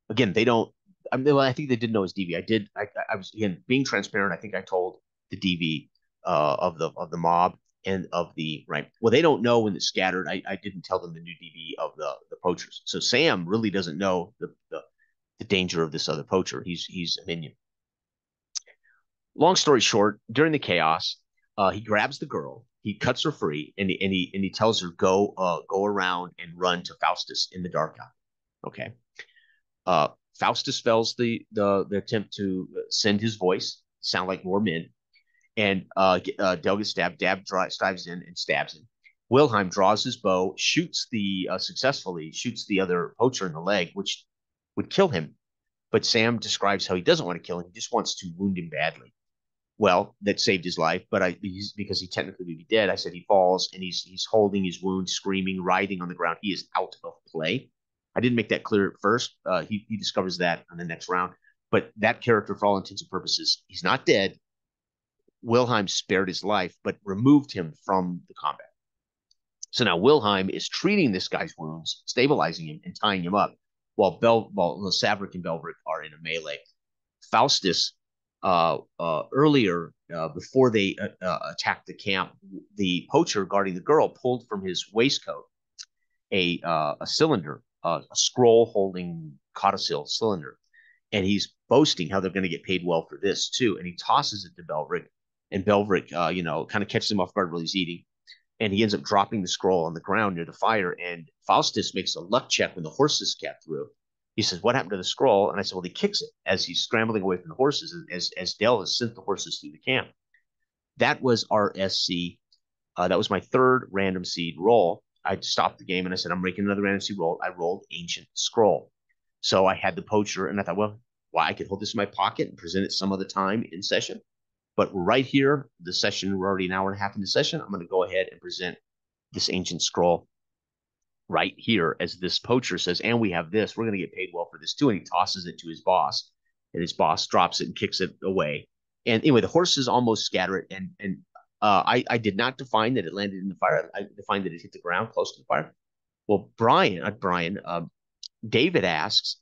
A: Again, they don't. I mean, I think they did know his DV. I was again being transparent. I think I told the DV of the mob and of the right. Well, they don't know when it's scattered. I didn't tell them the new DV of the poachers. So Sam really doesn't know the danger of this other poacher. He's a minion. Long story short, during the chaos, he grabs the girl, he cuts her free, and he tells her go around and run to Faustus in the dark alley. Okay. Faustus fails the attempt to send his voice, sound like more men, and Del gets stabbed. Dab dives in and stabs him. Wilhelm draws his bow, successfully shoots the other poacher in the leg, which would kill him. But Sam describes how he doesn't want to kill him; he just wants to wound him badly. Well, that saved his life, but because he technically would be dead. I said he falls and he's holding his wound, screaming, writhing on the ground. He is out of play. I didn't make that clear at first. He discovers that on the next round. But that character, for all intents and purposes, he's not dead. Wilhelm spared his life, but removed him from the combat. So now Wilhelm is treating this guy's wounds, stabilizing him, and tying him up, while Sabric and Belverick are in a melee. Faustus, earlier, before they attacked the camp, the poacher guarding the girl pulled from his waistcoat a cylinder, a scroll holding codicil cylinder, and he's boasting how they're going to get paid well for this too. And he tosses it to Belverick, and Belverick, kind of catches him off guard while he's eating, and he ends up dropping the scroll on the ground near the fire. And Faustus makes a luck check when the horses get through. He says, "What happened to the scroll?" And I said, "Well, he kicks it as he's scrambling away from the horses, as Dell has sent the horses through the camp." That was our SC. That was my third random seed roll. I stopped the game and I said, "I'm making another random seed roll." I rolled Ancient Scroll. So I had the poacher, and I thought, well, I could hold this in my pocket and present it some other time in session. But right here, the session, we're already an hour and a half into session. I'm going to go ahead and present this Ancient Scroll right here as this poacher says, and we have this. We're going to get paid well for this too. And he tosses it to his boss, and his boss drops it and kicks it away. And anyway, the horses almost scatter it. And I did not define that it landed in the fire. I defined that it hit the ground close to the fire. Well, David asks,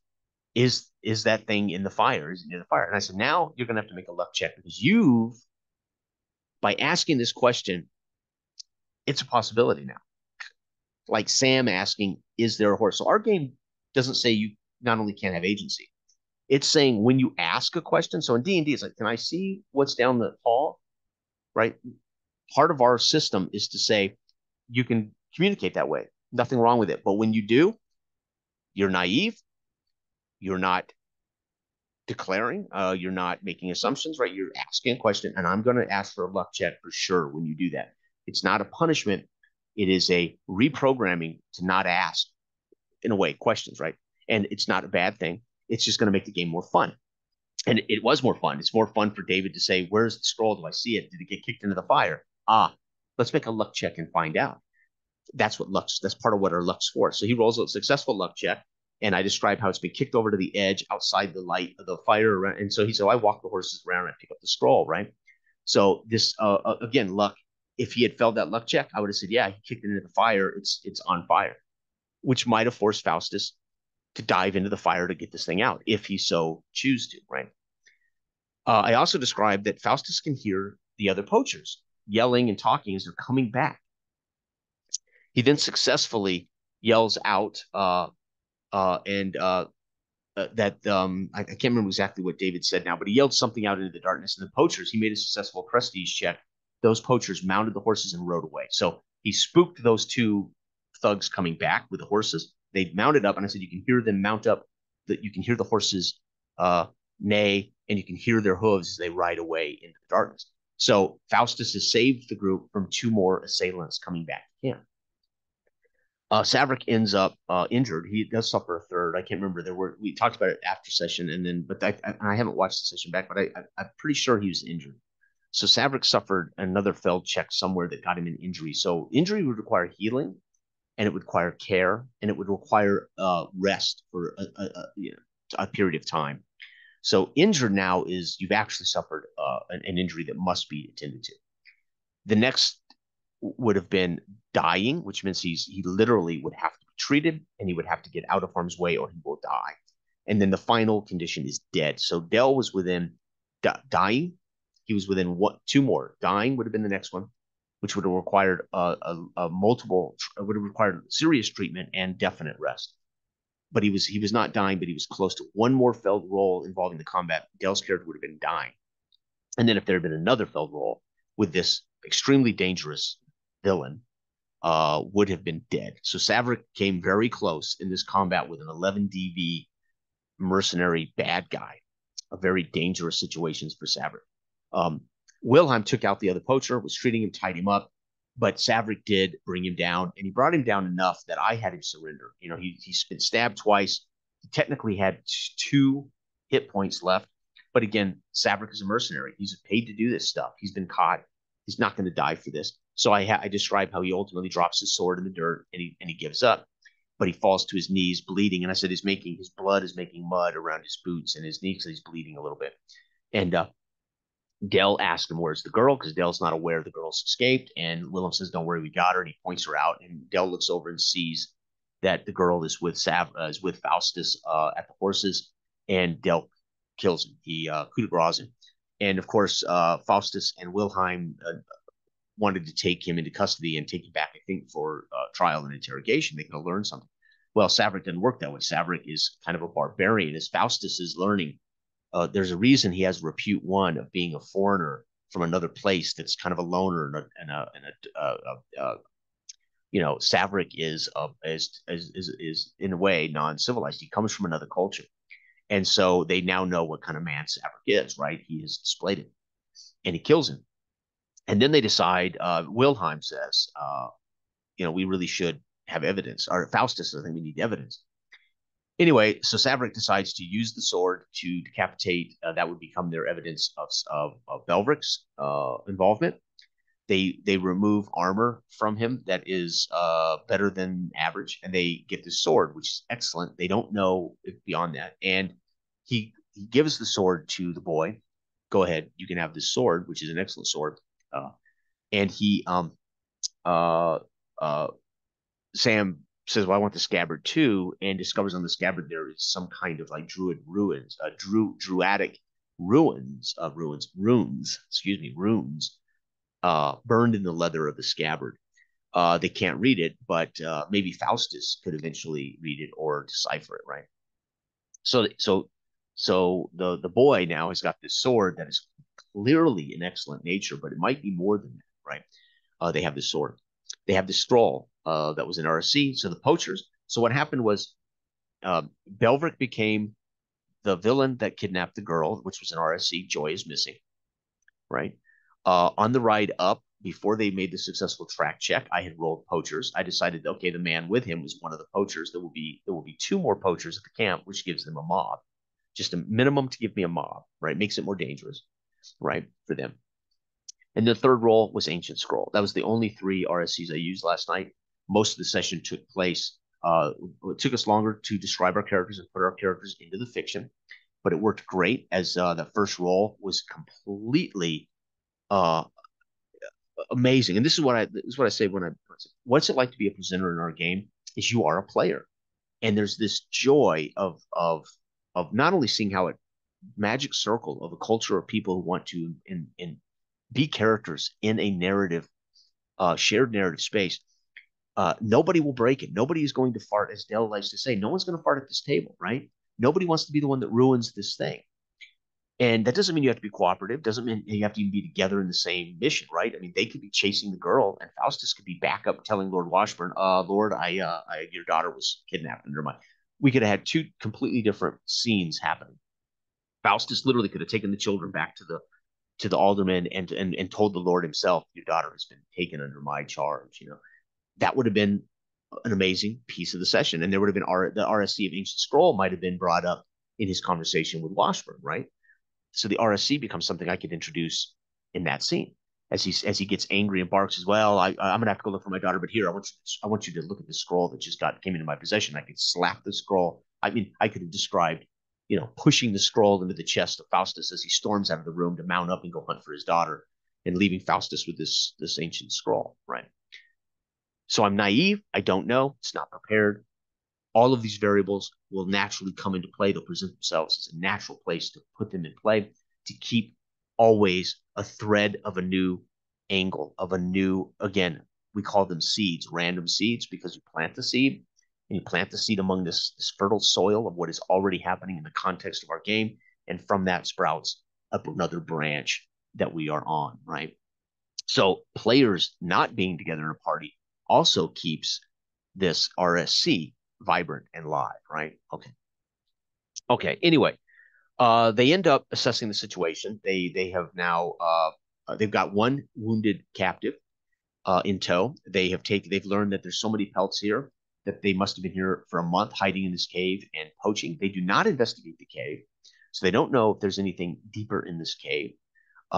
A: is that thing in the fire? Is it near the fire? And I said, now you're going to have to make a luck check, because by asking this question, it's a possibility now. Like Sam asking, is there a horse? So our game doesn't say you not only can't have agency, it's saying when you ask a question. So in D&D, it's like, can I see what's down the hall? Right? Part of our system is to say you can communicate that way. Nothing wrong with it. But when you do, you're naive. You're not declaring. You're not making assumptions, right? You're asking a question, and I'm going to ask for a luck check for sure when you do that. It's not a punishment. It is a reprogramming to not ask, in a way, questions, right? And it's not a bad thing. It's just going to make the game more fun. And it was more fun. It's more fun for David to say, where's the scroll? Do I see it? Did it get kicked into the fire? Let's make a luck check and find out. That's part of what our luck's for. So he rolls a successful luck check, and I describe how it's been kicked over to the edge outside the light of the fire around. And so he said, I walk the horses around and I pick up the scroll, right? So this again, luck. If he had failed that luck check, I would have said, yeah, he kicked it into the fire. It's on fire, which might have forced Faustus to dive into the fire to get this thing out if he so choose to, right? I also described that Faustus can hear the other poachers yelling and talking as they're coming back. He then successfully yells out and that I can't remember exactly what David said now, but he yelled something out into the darkness. And the poachers, he made a successful prestige check. Those poachers mounted the horses and rode away. So he spooked those two thugs coming back with the horses. They mounted up, and I said, you can hear them mount up. That you can hear the horses neigh, and you can hear their hooves as they ride away into the darkness. So Faustus has saved the group from two more assailants coming back to camp. Saverick ends up injured. He does suffer a third. I can't remember. We talked about it after session, and then but I haven't watched the session back, but I'm pretty sure he was injured. So Saverick suffered another failed check somewhere that got him an injury. So injury would require healing, and it would require care, and it would require rest for a period of time. So injured now is you've actually suffered an injury that must be attended to. The next would have been dying, which means he literally would have to be treated and he would have to get out of harm's way or he will die. And then the final condition is dead. So Dell was within dying. He was within two more. Dying would have been the next one, which would have required would have required serious treatment and definite rest. But he was not dying, but he was close to one more failed roll involving the combat. Dell's character would have been dying. And then if there had been another failed roll with this extremely dangerous villain, would have been dead. So Saverick came very close in this combat with an 11 DV mercenary bad guy. A very dangerous situations for Saverick. Wilhelm took out the other poacher, was treating him, tied him up, but Saverick did bring him down, and he brought him down enough that I had him surrender. You know, he's been stabbed twice. He technically had 2 hit points left, but again, Saverick is a mercenary. He's paid to do this stuff. He's been caught. He's not going to die for this. So I describe how he ultimately drops his sword in the dirt and he gives up, but he falls to his knees bleeding. And I said his blood is making mud around his boots and his knees. So he's bleeding a little bit. And Dell asked him, where's the girl? Because Dell's not aware the girl's escaped. And Willem says, don't worry, we got her. And he points her out. And Dell looks over and sees that the girl is with Faustus at the horses. And Dell kills him. He coup de grace him. And of course, Faustus and Wilhelm wanted to take him into custody and take him back, I think, for trial and interrogation. They could have learned something. Well, Saverick didn't work that way. Saverick is kind of a barbarian. As Faustus is learning, there's a reason he has repute 1 of being a foreigner from another place that's kind of a loner Saverick is in a way non-civilized. He comes from another culture. And so they now know what kind of man Saverick is, right? He has displayed it. And he kills him. And then they decide, Wilhelm says, we really should have evidence. Or Faustus says, I think we need evidence. Anyway, so Saverick decides to use the sword to decapitate. That would become their evidence of Belvrick's involvement. They remove armor from him that is better than average, and they get this sword, which is excellent. They don't know beyond that. And he gives the sword to the boy. Go ahead, you can have this sword, which is an excellent sword. And Sam says, well, I want the scabbard too, and discovers on the scabbard there is some kind of like druid ruins, druidic runes, burned in the leather of the scabbard. They can't read it, but maybe Faustus could eventually read it or decipher it, right? So the boy now has got this sword that is clearly an excellent nature, but it might be more than that, right? They have this sword. They have this scroll that was in RSC. So the poachers. So what happened was Belvrick became the villain that kidnapped the girl, which was an RSC. Joy is missing, right? On the ride up, before they made the successful track check, I had rolled poachers. I decided, okay, the man with him was one of the poachers. There will be 2 more poachers at the camp, which gives them a mob, just a minimum to give me a mob, right? Makes it more dangerous, right, for them. And the third roll was Ancient Scroll. That was the only 3 RSCs I used last night. Most of the session took place. It took us longer to describe our characters and put our characters into the fiction, but it worked great as the first roll was completely uh, amazing. And this is what I say when I what's it like to be a presenter in our game is you are a player, and there's this joy of not only seeing how it magic circle of a culture of people who want to and be characters in a narrative, shared narrative space. Nobody will break it. Nobody is going to fart, as Dell likes to say. No one's going to fart at this table, right? Nobody wants to be the one that ruins this thing. And that doesn't mean you have to be cooperative. Doesn't mean you have to even be together in the same mission, right? I mean, they could be chasing the girl, and Faustus could be back up telling Lord Washburn, "Lord, your daughter was kidnapped." Under my, we could have had two completely different scenes happening. Faustus literally could have taken the children back to the alderman and told the Lord himself, "Your daughter has been taken under my charge." That would have been an amazing piece of the session, and there would have been the RSC of Ancient Scroll might have been brought up in his conversation with Washburn, right? So the RSC becomes something I could introduce in that scene as he gets angry and barks as well. I'm gonna have to go look for my daughter, but here I want you to look at the scroll that just came into my possession. I could slap the scroll. I mean, I could have described, pushing the scroll into the chest of Faustus as he storms out of the room to mount up and go hunt for his daughter, and leaving Faustus with this ancient scroll, right? So I'm naive. I don't know. It's not prepared. All of these variables will naturally come into play. They'll present themselves as a natural place to put them in play, to keep always a thread of a new angle, of a new, again, we call them seeds, random seeds, because you plant the seed and you plant the seed among this fertile soil of what is already happening in the context of our game. And from that sprouts up another branch that we are on, right? So players not being together in a party also keeps this RSC vibrant and live, right? Okay. Okay. Anyway, they end up assessing the situation. They have now they've got one wounded captive in tow. They've learned that there's so many pelts here that they must have been here for a month hiding in this cave and poaching. They do not investigate the cave, so they don't know if there's anything deeper in this cave.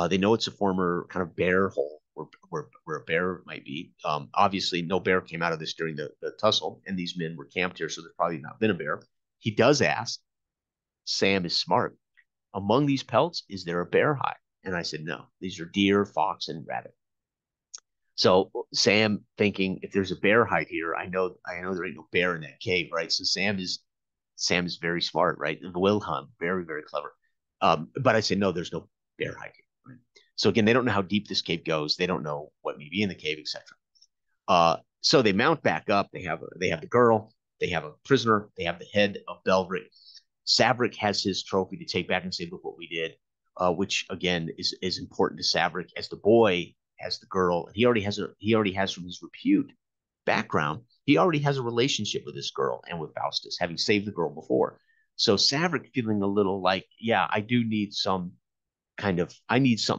A: They know it's a former kind of bear hole where a bear might be. Obviously, no bear came out of this during the tussle, and these men were camped here, so there's probably not been a bear. He does ask, Sam is smart. Among these pelts, is there a bear hide? And I said, no, these are deer, fox, and rabbit. So Sam thinking, if there's a bear hide here, I know there ain't no bear in that cave, right? So Sam is very smart, right? And Wilhelm, very, very clever. But I say, no, there's no bear hide here. Right? So again, they don't know how deep this cave goes. They don't know what may be in the cave, etc. So they mount back up. They have the girl. They have a prisoner. They have the head of Belvric. Savric has his trophy to take back and say, look what we did, which again is important to Savric as the boy, as the girl. He already has from his repute background, he already has a relationship with this girl and with Faustus, having saved the girl before. So Savric feeling a little like, yeah, I need something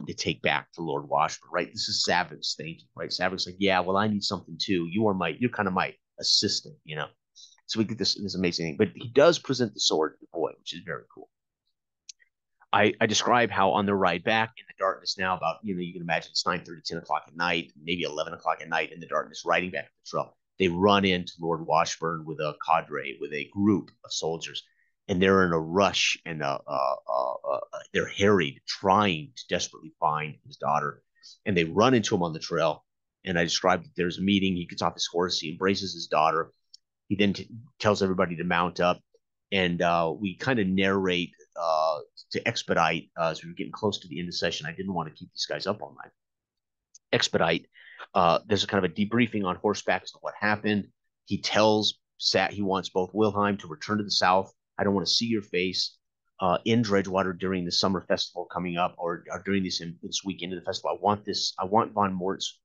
A: to take back to Lord Washburn, right? This is Savric's thinking, right? Savric's like, yeah, well, I need something too. You're kind of my assistant. So we get this amazing thing. But he does present the sword to the boy, which is very cool. I describe how on their ride back in the darkness now, about, you can imagine it's 9:30, 10 o'clock at night, maybe 11 o'clock at night in the darkness, riding back the trail. They run into Lord Washburn with a cadre, with a group of soldiers, and they're in a rush and they're harried, trying to desperately find his daughter. And they run into him on the trail. And I described that there's a meeting. He gets off his horse. He embraces his daughter. He then tells everybody to mount up, and we kind of narrate to expedite as we were getting close to the end of the session. I didn't want to keep these guys up all night. Expedite. There's a kind of a debriefing on horseback as to what happened. He tells Sat he wants both Wilhelm to return to the south. I don't want to see your face in Dredgewater during the summer festival coming up, or during this weekend of the festival. I want Von Mort's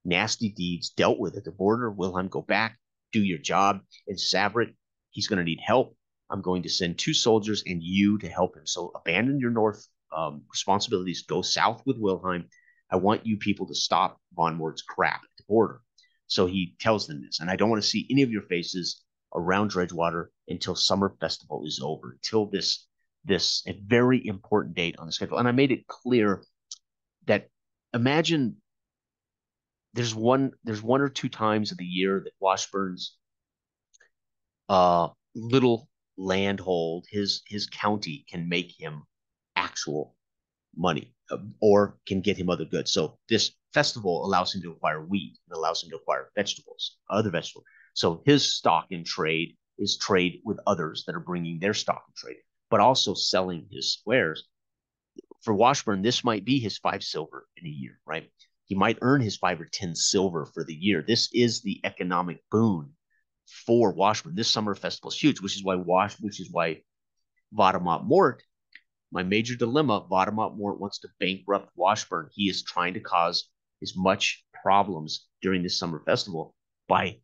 A: nasty deeds dealt with at the border. Wilhelm, go back, do your job. And Savric, he's going to need help. I'm going to send 2 soldiers and you to help him. So abandon your north responsibilities. Go south with Wilhelm. I want you people to stop Von Mort's crap at the border. So he tells them this. And I don't want to see any of your faces around Dredgewater until summer festival is over, until this a very important date on the schedule. And I made it clear that imagine there's one or two times of the year that Washburn's little landhold, his county can make him actual money, or can get him other goods. So this festival allows him to acquire wheat and allows him to acquire vegetables, other vegetables. So his stock in trade is trade with others that are bringing their stock in trade, but also selling his wares. For Washburn, this might be his 5 silver in a year, right? He might earn his 5 or 10 silver for the year. This is the economic boon for Washburn. This summer festival is huge, which is why Vadamot Mort, my major dilemma, Vadamot Mort wants to bankrupt Washburn. He is trying to cause as much problems during this summer festival by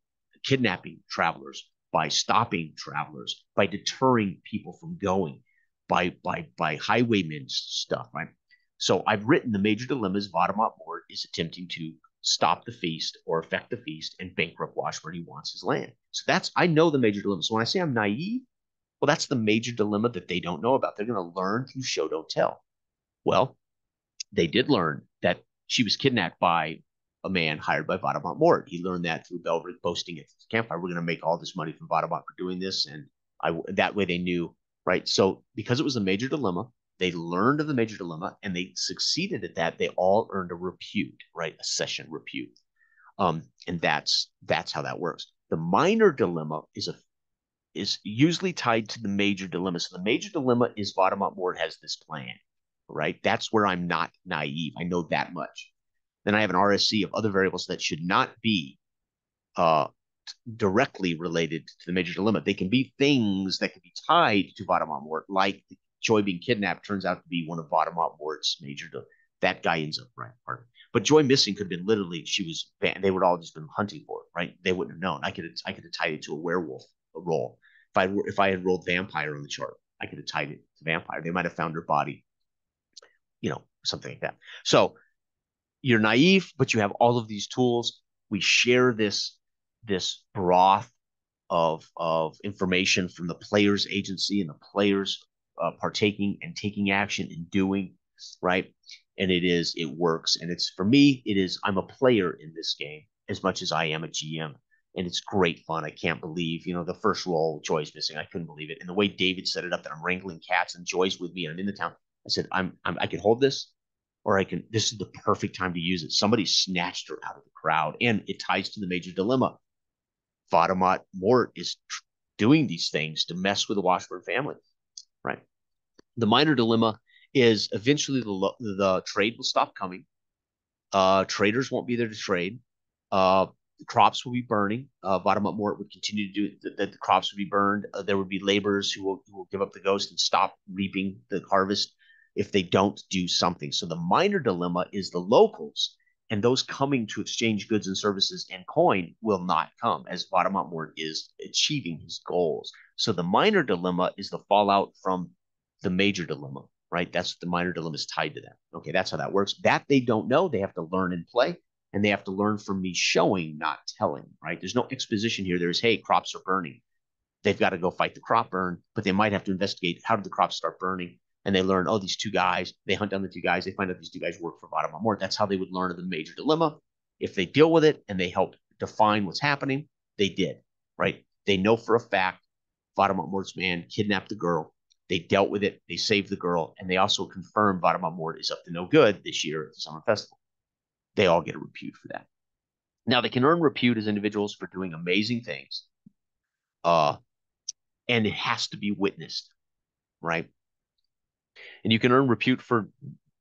A: kidnapping travelers, by stopping travelers, by deterring people from going, by highwaymen stuff, right? So I've written the major dilemmas. Vadamot Mort is attempting to stop the feast or affect the feast and bankrupt Washburn. He wants his land. So I know the major dilemma. So when I say I'm naive, well, that's the major dilemma that they don't know about. They're going to learn through show, don't tell. Well, they did learn that she was kidnapped by a man hired by Vadamot Mort. He learned that through Belric boasting at the campfire. We're going to make all this money from Vadamot for doing this. And that way they knew, right? So because it was a major dilemma, they learned of the major dilemma and they succeeded at that. They all earned a repute, right? A session repute. And that's how that works. The minor dilemma is usually tied to the major dilemma. So the major dilemma is Vadamot Mort has this plan, right? That's where I'm not naive. I know that much. Then I have an RSC of other variables that should not be uh, directly related to the major dilemma. They can be things that can be tied to Vadamot Mort, like Joy being kidnapped turns out to be one of Vadamot Mort's major. That guy ends up right. But Joy missing could have been literally she was. They would all just been hunting for it, right? They wouldn't have known. I could have tied it to a werewolf role. If I had rolled vampire on the chart, I could have tied it to vampire. They might have found her body, something like that. So you're naive, but you have all of these tools. We share this broth of information from the player's agency and the players partaking and taking action and doing, right? And it works. And it's, for me, I'm a player in this game as much as I am a GM. And it's great fun. I can't believe, the first roll, Joy's missing. I couldn't believe it. And the way David set it up, that I'm wrangling cats and Joy's with me and I'm in the town. I said, I can hold this, or this is the perfect time to use it. Somebody snatched her out of the crowd, and it ties to the major dilemma. Vadamot Mort is doing these things to mess with the Washburn family, right? The minor dilemma is eventually the trade will stop coming. Traders won't be there to trade. The crops will be burning. Vadamot Mort would continue to do that. The crops would be burned. There would be laborers who will give up the ghost and stop reaping the harvest if they don't do something. So the minor dilemma is the locals and those coming to exchange goods and services and coin will not come, as Vadamot Mort is achieving his goals. So the minor dilemma is the fallout from the major dilemma, right? That's the minor dilemma is tied to that. Okay, that's how that works. That they don't know. They have to learn and play, and they have to learn from me showing, not telling, right? There's no exposition here. There's, hey, crops are burning. They've got to go fight the crop burn, but they might have to investigate, how did the crops start burning? And they learn, oh, these two guys, they hunt down the two guys. They find out these two guys work for Vadamot Mort. That's how they would learn of the major dilemma. If they deal with it and they help define what's happening, they did, right? They know for a fact Vadamot Mort's man kidnapped the girl. They dealt with it. They saved the girl. And they also confirmed Vadamot Mort is up to no good this year at the summer festival. They all get a repute for that. Now, they can earn repute as individuals for doing amazing things. And it has to be witnessed, right? And you can earn repute for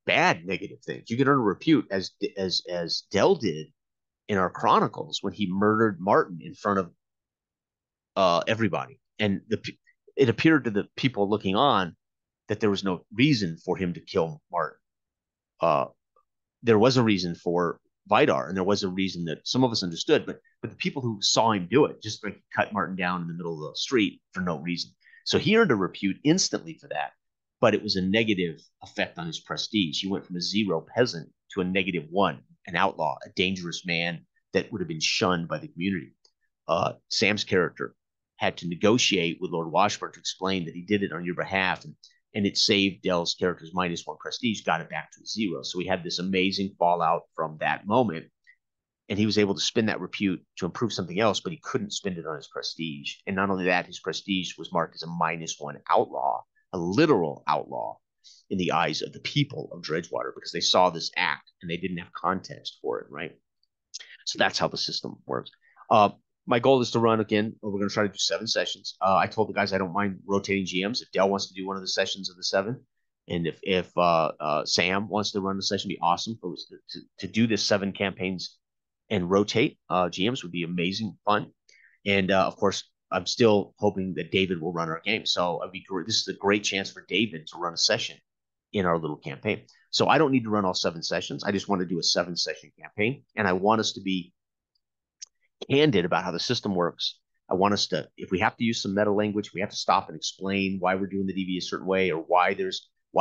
A: bad negative things. You can earn repute as Dell did in our chronicles when he murdered Martin in front of everybody, and it appeared to the people looking on that there was no reason for him to kill Martin. There was a reason for Vidar, and there was a reason that some of us understood, but the people who saw him do it just like cut Martin down in the middle of the street for no reason. So he earned a repute instantly for that, but it was a negative effect on his prestige. He went from a 0 peasant to a -1, an outlaw, a dangerous man that would have been shunned by the community. Sam's character had to negotiate with Lord Washburn to explain that he did it on your behalf, and it saved Dell's character's -1 prestige, got it back to 0. So we had this amazing fallout from that moment. and he was able to spin that repute to improve something else, but he couldn't spend it on his prestige. And not only that, his prestige was marked as a -1 outlaw, a literal outlaw in the eyes of the people of Dredgewater because they saw this act and they didn't have context for it, right? So that's how the system works. Uh, my goal is to run again. We're going to try to do 7 sessions. I told the guys I don't mind rotating GMs. If Dell wants to do one of the sessions of the 7, and if Sam wants to run the session, be awesome. For to do this 7 campaigns and rotate GMs would be amazing fun. And of course, I'm still hoping that David will run our game. So I'd be great. This is a great chance for David to run a session in our little campaign. So I don't need to run all 7 sessions. I just want to do a 7-session campaign, and I want us to be candid about how the system works. I want us to, if we have to use some meta language, we have to stop and explain why we're doing the DV a certain way or why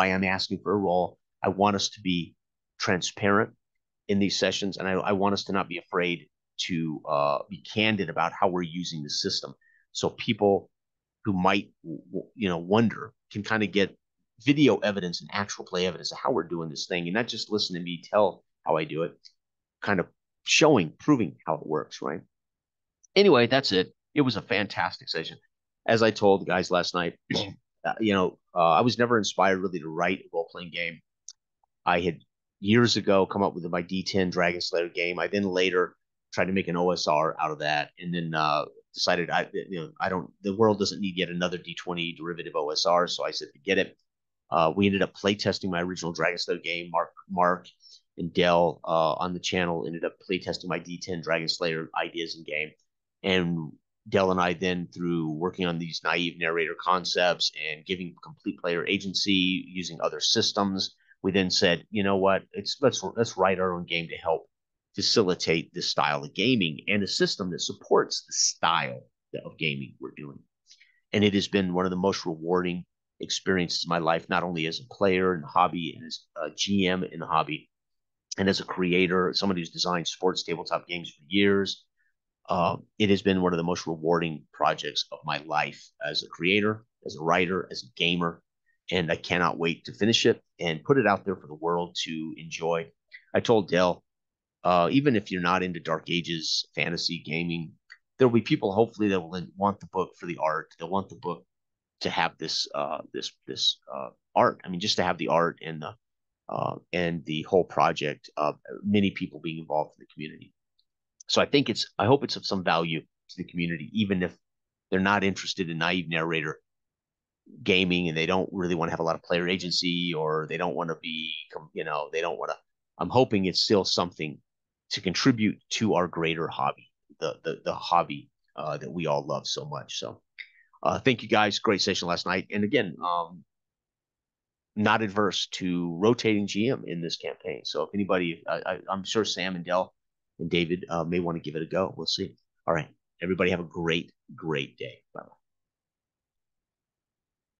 A: I'm asking for a roll. I want us to be transparent in these sessions, and I want us to not be afraid to be candid about how we're using the system, so people who might wonder can kind of get video evidence and actual play evidence of how we're doing this thing, and not just listen to me tell how I do it, kind of proving how it works, right? Anyway, that's it. It was a fantastic session. As I told the guys last night, I was never inspired really to write a role-playing game. I had years ago come up with my D10 Dragon Slayer game. I then later tried to make an OSR out of that, and then decided the world doesn't need yet another D20 derivative OSR, so I said forget it. We ended up playtesting my original Dragon Slayer game. Mark and Dell on the channel ended up playtesting my D10 Dragon Slayer ideas and game. And Dell and I then, through working on these naive narrator concepts and giving complete player agency using other systems, we then said, you know what, let's write our own game to help facilitate this style of gaming and a system that supports the style of gaming we're doing. And it has been one of the most rewarding experiences of my life, not only as a player in the hobby and as a GM in the hobby, and as a creator, someone who's designed sports tabletop games for years. It has been one of the most rewarding projects of my life as a creator, as a writer, as a gamer, and I cannot wait to finish it and put it out there for the world to enjoy. I told Dell, even if you're not into Dark Ages fantasy gaming, there will be people hopefully that will want the book for the art. They'll want the book to have this art. I mean, just to have the art and the whole project. Many people being involved in the community. So I hope it's of some value to the community, even if they're not interested in naive narrator gaming and they don't really want to have a lot of player agency, or they don't want to be, they don't want to. I'm hoping it's still something to contribute to our greater hobby, the hobby that we all love so much. So thank you guys. Great session last night. And again, not adverse to rotating GM in this campaign. So if anybody, I'm sure Sam and Dell and David may want to give it a go. We'll see. All right. Everybody have a great, great day. Bye.